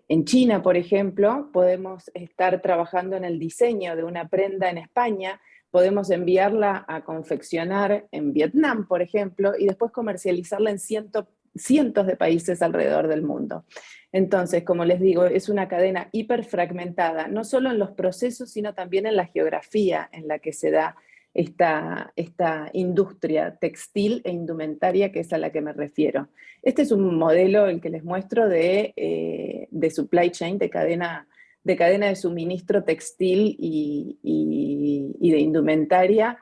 En China, por ejemplo, podemos estar trabajando en el diseño de una prenda en España, podemos enviarla a confeccionar en Vietnam, por ejemplo, y después comercializarla en cientos de países alrededor del mundo. Entonces, como les digo, es una cadena hiperfragmentada, no solo en los procesos, sino también en la geografía en la que se da esta industria textil e indumentaria, que es a la que me refiero. Este es un modelo, el que les muestro, de supply chain, de cadena de suministro textil y de indumentaria,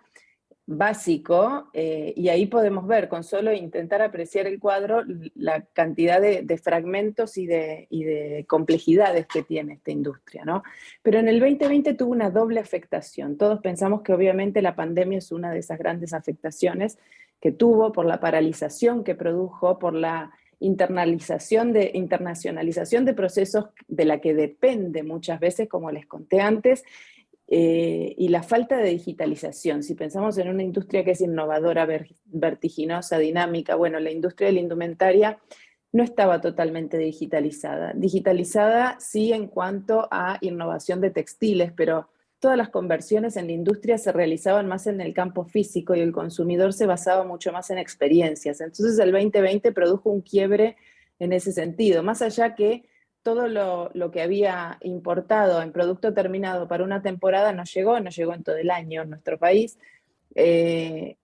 básico, y ahí podemos ver, con solo intentar apreciar el cuadro, la cantidad de fragmentos y de complejidades que tiene esta industria, ¿no? Pero en el 2020 tuvo una doble afectación. Todos pensamos que obviamente la pandemia es una de esas grandes afectaciones que tuvo por la paralización que produjo, por la internacionalización de procesos de la que depende muchas veces, como les conté antes, y la falta de digitalización. Si pensamos en una industria que es innovadora, vertiginosa, dinámica, bueno, la industria de la indumentaria no estaba totalmente digitalizada. Digitalizada sí en cuanto a innovación de textiles, pero todas las conversiones en la industria se realizaban más en el campo físico y el consumidor se basaba mucho más en experiencias. Entonces el 2020 produjo un quiebre en ese sentido, más allá que todo lo que había importado en producto terminado para una temporada no llegó en todo el año en nuestro país,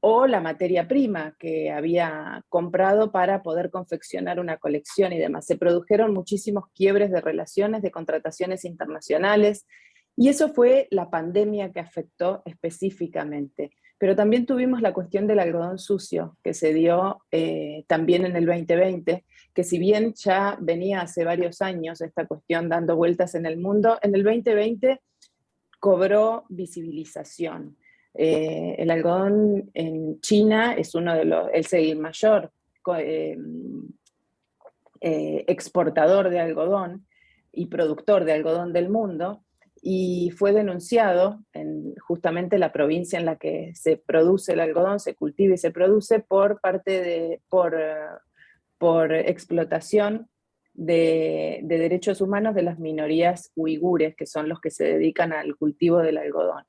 o la materia prima que había comprado para poder confeccionar una colección y demás. Se produjeron muchísimos quiebres de relaciones, de contrataciones internacionales, y eso fue la pandemia que afectó específicamente. Pero también tuvimos la cuestión del algodón sucio, que se dio también en el 2020, que si bien ya venía hace varios años esta cuestión dando vueltas en el mundo, en el 2020 cobró visibilización. El algodón en China es es el mayor exportador de algodón y productor de algodón del mundo, y fue denunciado en justamente la provincia en la que se produce el algodón, se cultiva y se produce por explotación de derechos humanos de las minorías uigures, que son los que se dedican al cultivo del algodón.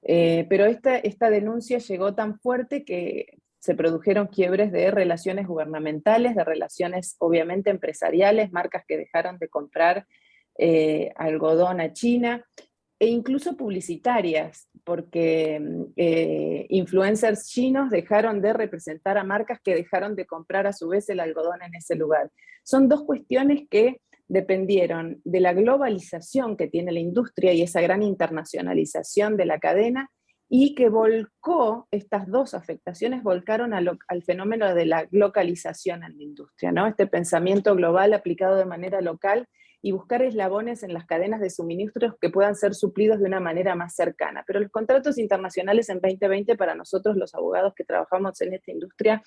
Pero esta denuncia llegó tan fuerte que se produjeron quiebres de relaciones gubernamentales, de relaciones obviamente empresariales, marcas que dejaron de comprar algodón a China, e incluso publicitarias, porque influencers chinos dejaron de representar a marcas que dejaron de comprar a su vez el algodón en ese lugar. Son dos cuestiones que dependieron de la globalización que tiene la industria y esa gran internacionalización de la cadena, y que estas dos afectaciones volcaron al fenómeno de la localización en la industria, ¿no? Este pensamiento global aplicado de manera local y buscar eslabones en las cadenas de suministros que puedan ser suplidos de una manera más cercana. Pero los contratos internacionales en 2020 para nosotros, los abogados que trabajamos en esta industria,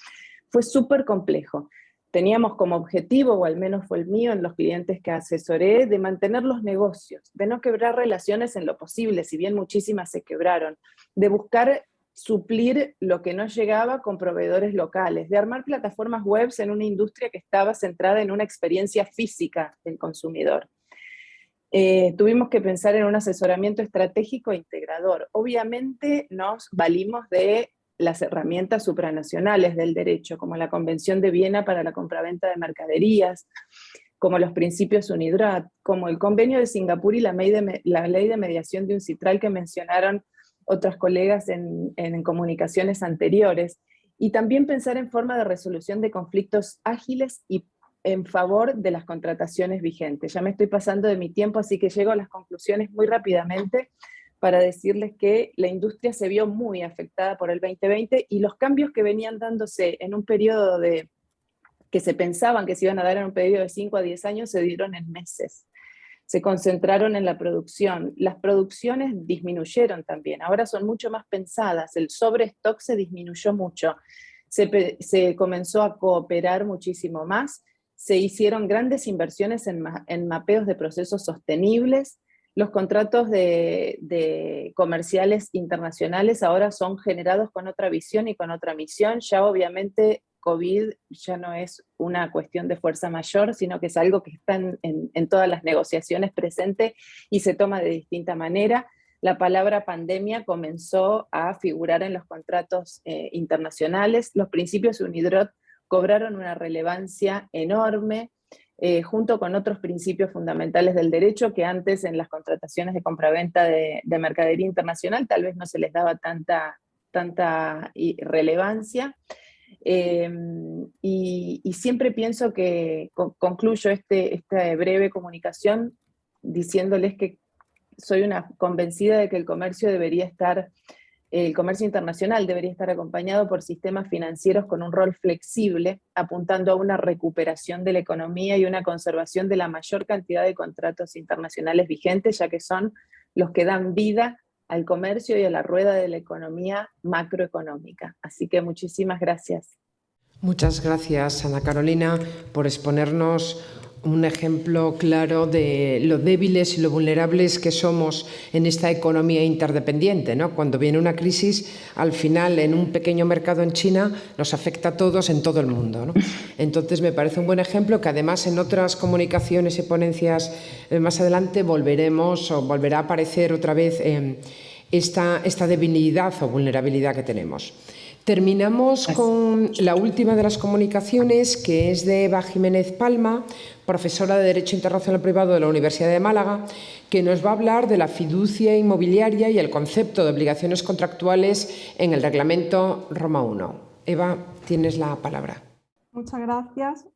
fue súper complejo. Teníamos como objetivo, o al menos fue el mío en los clientes que asesoré, de mantener los negocios, de no quebrar relaciones en lo posible, si bien muchísimas se quebraron, de buscar suplir lo que no llegaba con proveedores locales, de armar plataformas web en una industria que estaba centrada en una experiencia física del consumidor. Tuvimos que pensar en un asesoramiento estratégico e integrador. Obviamente nos valimos de las herramientas supranacionales del derecho, como la Convención de Viena para la compraventa de mercaderías, como los principios UNIDROIT, como el Convenio de Singapur y la ley de mediación de UNCITRAL que mencionaron otras colegas en comunicaciones anteriores, y también pensar en forma de resolución de conflictos ágiles y en favor de las contrataciones vigentes. Ya me estoy pasando de mi tiempo, así que llego a las conclusiones muy rápidamente para decirles que la industria se vio muy afectada por el 2020, y los cambios que venían dándose en un periodo que se pensaban que se iban a dar en un periodo de 5 a 10 años se dieron en meses. Se concentraron en la producción. Las producciones disminuyeron también, ahora son mucho más pensadas, el sobrestock se disminuyó mucho, se comenzó a cooperar muchísimo más, se hicieron grandes inversiones en mapeos de procesos sostenibles. Los contratos de comerciales internacionales ahora son generados con otra visión y con otra misión. Ya obviamente COVID ya no es una cuestión de fuerza mayor, sino que es algo que está en todas las negociaciones presente y se toma de distinta manera. La palabra pandemia comenzó a figurar en los contratos internacionales. Los principios UNIDROIT cobraron una relevancia enorme, junto con otros principios fundamentales del derecho que antes en las contrataciones de compraventa de mercadería internacional tal vez no se les daba tanta relevancia. Y siempre pienso que concluyo esta breve comunicación diciéndoles que soy una convencida de que el comercio debería estar El comercio internacional debería estar acompañado por sistemas financieros con un rol flexible, apuntando a una recuperación de la economía y una conservación de la mayor cantidad de contratos internacionales vigentes, ya que son los que dan vida al comercio y a la rueda de la economía macroeconómica. Así que muchísimas gracias. Muchas gracias, Ana Carolina, por exponernos un ejemplo claro de lo débiles y lo vulnerables que somos en esta economía interdependiente, ¿no? Cuando viene una crisis, al final en un pequeño mercado en China nos afecta a todos en todo el mundo, ¿no? Entonces me parece un buen ejemplo que además en otras comunicaciones y ponencias más adelante volverá a aparecer otra vez esta debilidad o vulnerabilidad que tenemos. Terminamos con la última de las comunicaciones, que es de Eva Jiménez Palma, profesora de Derecho Internacional Privado de la Universidad de Málaga, que nos va a hablar de la fiducia inmobiliaria y el concepto de obligaciones contractuales en el Reglamento Roma I. Eva, tienes la palabra. Muchas gracias.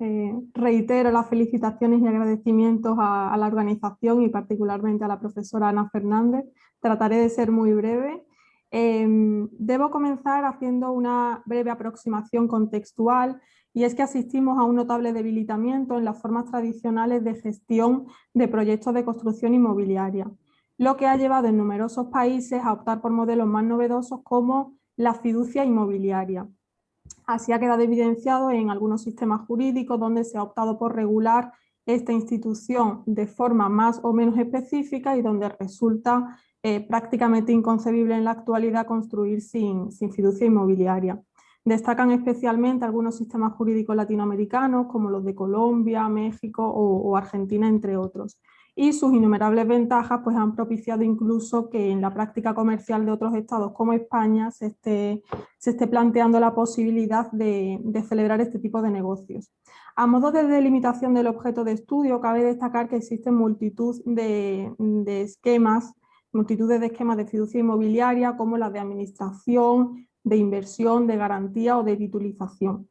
Reitero las felicitaciones y agradecimientos a la organización y particularmente a la profesora Ana Fernández. Trataré de ser muy breve. Debo comenzar haciendo una breve aproximación contextual, y es que asistimos a un notable debilitamiento en las formas tradicionales de gestión de proyectos de construcción inmobiliaria, lo que ha llevado en numerosos países a optar por modelos más novedosos como la fiducia inmobiliaria. Así ha quedado evidenciado en algunos sistemas jurídicos donde se ha optado por regular esta institución de forma más o menos específica y donde resulta prácticamente inconcebible en la actualidad construir sin fiducia inmobiliaria. Destacan especialmente algunos sistemas jurídicos latinoamericanos como los de Colombia, México o Argentina, entre otros. Y sus innumerables ventajas pues, han propiciado incluso que en la práctica comercial de otros estados como España se esté planteando la posibilidad de celebrar este tipo de negocios. A modo de delimitación del objeto de estudio, cabe destacar que existen multitud de esquemas de fiducia inmobiliaria, como las de administración, de inversión, de garantía o de titulización.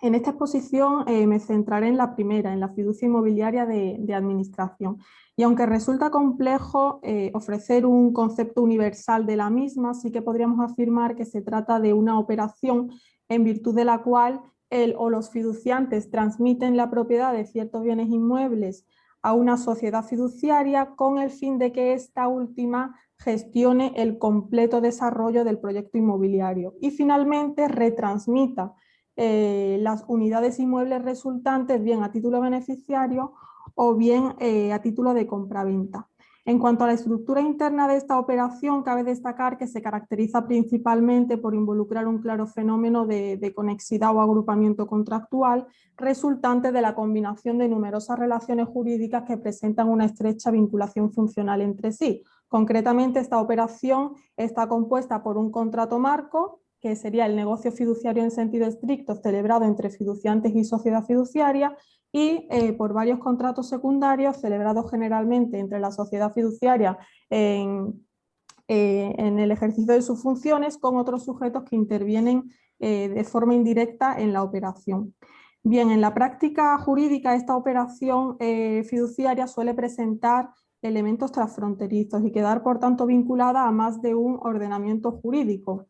En esta exposición me centraré en la primera, en la fiducia inmobiliaria de administración. Y aunque resulta complejo ofrecer un concepto universal de la misma, sí que podríamos afirmar que se trata de una operación en virtud de la cual el o los fiduciantes transmiten la propiedad de ciertos bienes inmuebles a una sociedad fiduciaria con el fin de que esta última gestione el completo desarrollo del proyecto inmobiliario y finalmente retransmita las unidades inmuebles resultantes bien a título beneficiario o bien a título de compraventa. En cuanto a la estructura interna de esta operación, cabe destacar que se caracteriza principalmente por involucrar un claro fenómeno de conexidad o agrupamiento contractual resultante de la combinación de numerosas relaciones jurídicas que presentan una estrecha vinculación funcional entre sí. Concretamente, esta operación está compuesta por un contrato marco, que sería el negocio fiduciario en sentido estricto celebrado entre fiduciantes y sociedad fiduciaria, y por varios contratos secundarios celebrados generalmente entre la sociedad fiduciaria en el ejercicio de sus funciones con otros sujetos que intervienen de forma indirecta en la operación. Bien, en la práctica jurídica esta operación fiduciaria suele presentar elementos transfronterizos y quedar por tanto vinculada a más de un ordenamiento jurídico,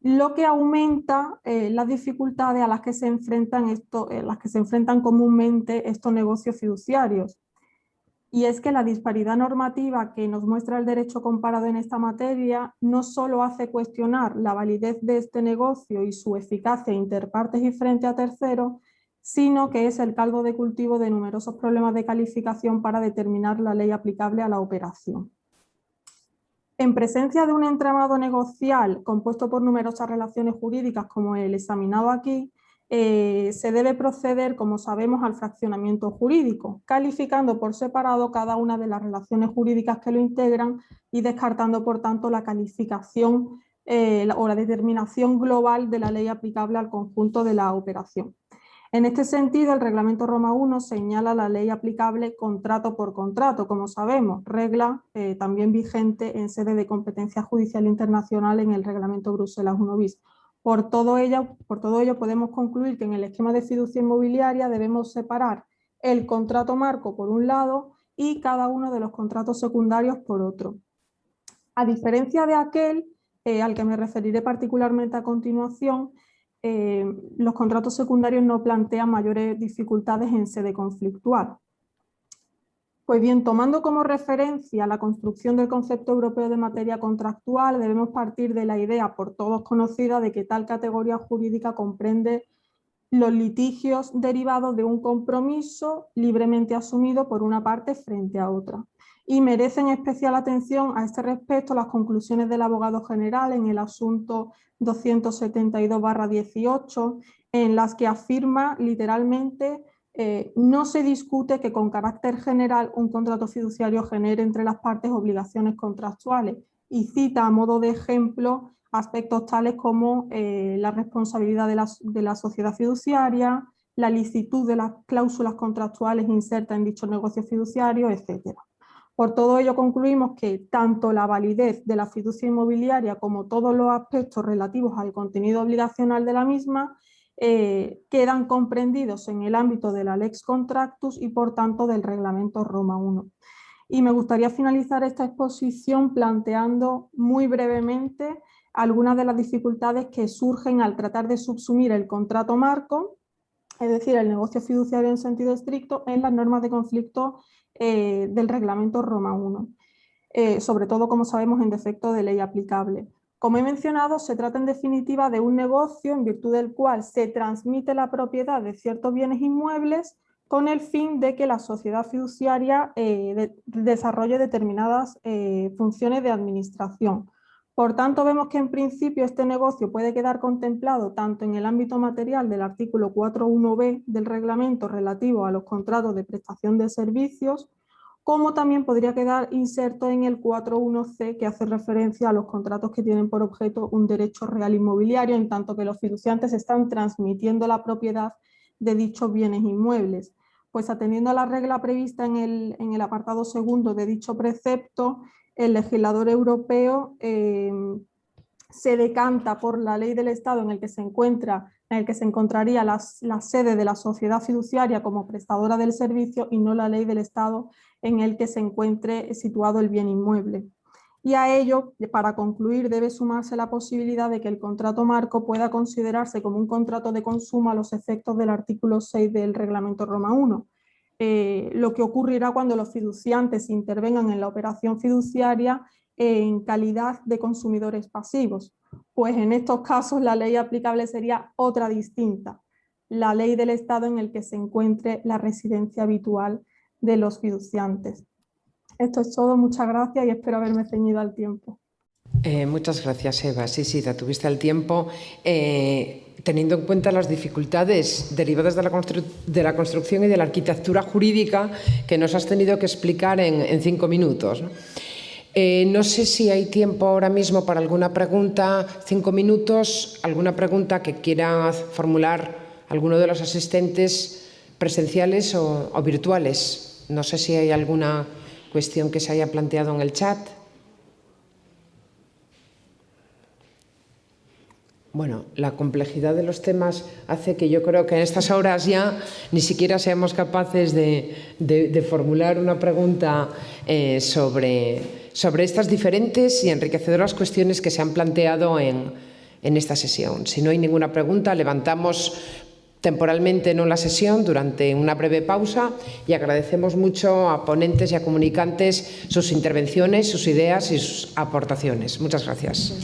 lo que aumenta las dificultades a las que se enfrentan comúnmente estos negocios fiduciarios. Y es que la disparidad normativa que nos muestra el derecho comparado en esta materia no solo hace cuestionar la validez de este negocio y su eficacia interpartes y frente a terceros, sino que es el caldo de cultivo de numerosos problemas de calificación para determinar la ley aplicable a la operación. En presencia de un entramado negocial compuesto por numerosas relaciones jurídicas como el examinado aquí, se debe proceder, como sabemos, al fraccionamiento jurídico, calificando por separado cada una de las relaciones jurídicas que lo integran y descartando, por tanto, la calificación o la determinación global de la ley aplicable al conjunto de la operación. En este sentido, el Reglamento Roma I señala la ley aplicable contrato por contrato, como sabemos, regla también vigente en sede de competencia judicial internacional en el Reglamento Bruselas I bis. Por todo ello podemos concluir que en el esquema de fiducia inmobiliaria debemos separar el contrato marco por un lado y cada uno de los contratos secundarios por otro. A diferencia de aquel al que me referiré particularmente a continuación, los contratos secundarios no plantean mayores dificultades en sede conflictual. Pues bien, tomando como referencia la construcción del concepto europeo de materia contractual, debemos partir de la idea por todos conocida de que tal categoría jurídica comprende los litigios derivados de un compromiso libremente asumido por una parte frente a otra. Y merecen especial atención a este respecto las conclusiones del abogado general en el asunto 272/18, en las que afirma literalmente: no se discute que con carácter general un contrato fiduciario genere entre las partes obligaciones contractuales, y cita a modo de ejemplo aspectos tales como la responsabilidad de la sociedad fiduciaria, la licitud de las cláusulas contractuales insertas en dicho negocio fiduciario, etc. Por todo ello concluimos que tanto la validez de la fiducia inmobiliaria como todos los aspectos relativos al contenido obligacional de la misma quedan comprendidos en el ámbito de la Lex Contractus y por tanto del Reglamento Roma I. Y me gustaría finalizar esta exposición planteando muy brevemente algunas de las dificultades que surgen al tratar de subsumir el contrato marco, es decir, el negocio fiduciario en sentido estricto, en las normas de conflicto del Reglamento Roma I, sobre todo, como sabemos, en defecto de ley aplicable. Como he mencionado, se trata en definitiva de un negocio en virtud del cual se transmite la propiedad de ciertos bienes inmuebles con el fin de que la sociedad fiduciaria desarrolle determinadas funciones de administración. Por tanto, vemos que en principio este negocio puede quedar contemplado tanto en el ámbito material del artículo 4.1b del reglamento relativo a los contratos de prestación de servicios, como también podría quedar inserto en el 4.1c, que hace referencia a los contratos que tienen por objeto un derecho real inmobiliario, en tanto que los fiduciantes están transmitiendo la propiedad de dichos bienes inmuebles. Pues atendiendo a la regla prevista en el apartado segundo de dicho precepto, el legislador europeo se decanta por la ley del Estado en el que se encontraría la sede de la sociedad fiduciaria como prestadora del servicio, y no la ley del Estado en el que se encuentre situado el bien inmueble. Y a ello, para concluir, debe sumarse la posibilidad de que el contrato marco pueda considerarse como un contrato de consumo a los efectos del artículo 6 del Reglamento Roma I, lo que ocurrirá cuando los fiduciantes intervengan en la operación fiduciaria en calidad de consumidores pasivos. Pues en estos casos la ley aplicable sería otra distinta, la ley del Estado en el que se encuentre la residencia habitual de los fiduciantes. Esto es todo, muchas gracias y espero haberme ceñido al tiempo. Muchas gracias, Eva. Sí, te tuviste el tiempo. Teniendo en cuenta las dificultades derivadas de la construcción y de la arquitectura jurídica que nos has tenido que explicar en 5 minutos, ¿no? No sé si hay tiempo ahora mismo para alguna pregunta. 5 minutos, alguna pregunta que quiera formular alguno de los asistentes presenciales o virtuales. No sé si hay alguna cuestión que se haya planteado en el chat. Bueno, la complejidad de los temas hace que yo creo que en estas horas ya ni siquiera seamos capaces de formular una pregunta sobre estas diferentes y enriquecedoras cuestiones que se han planteado en esta sesión. Si no hay ninguna pregunta, levantamos temporalmente la sesión durante una breve pausa y agradecemos mucho a ponentes y a comunicantes sus intervenciones, sus ideas y sus aportaciones. Muchas gracias.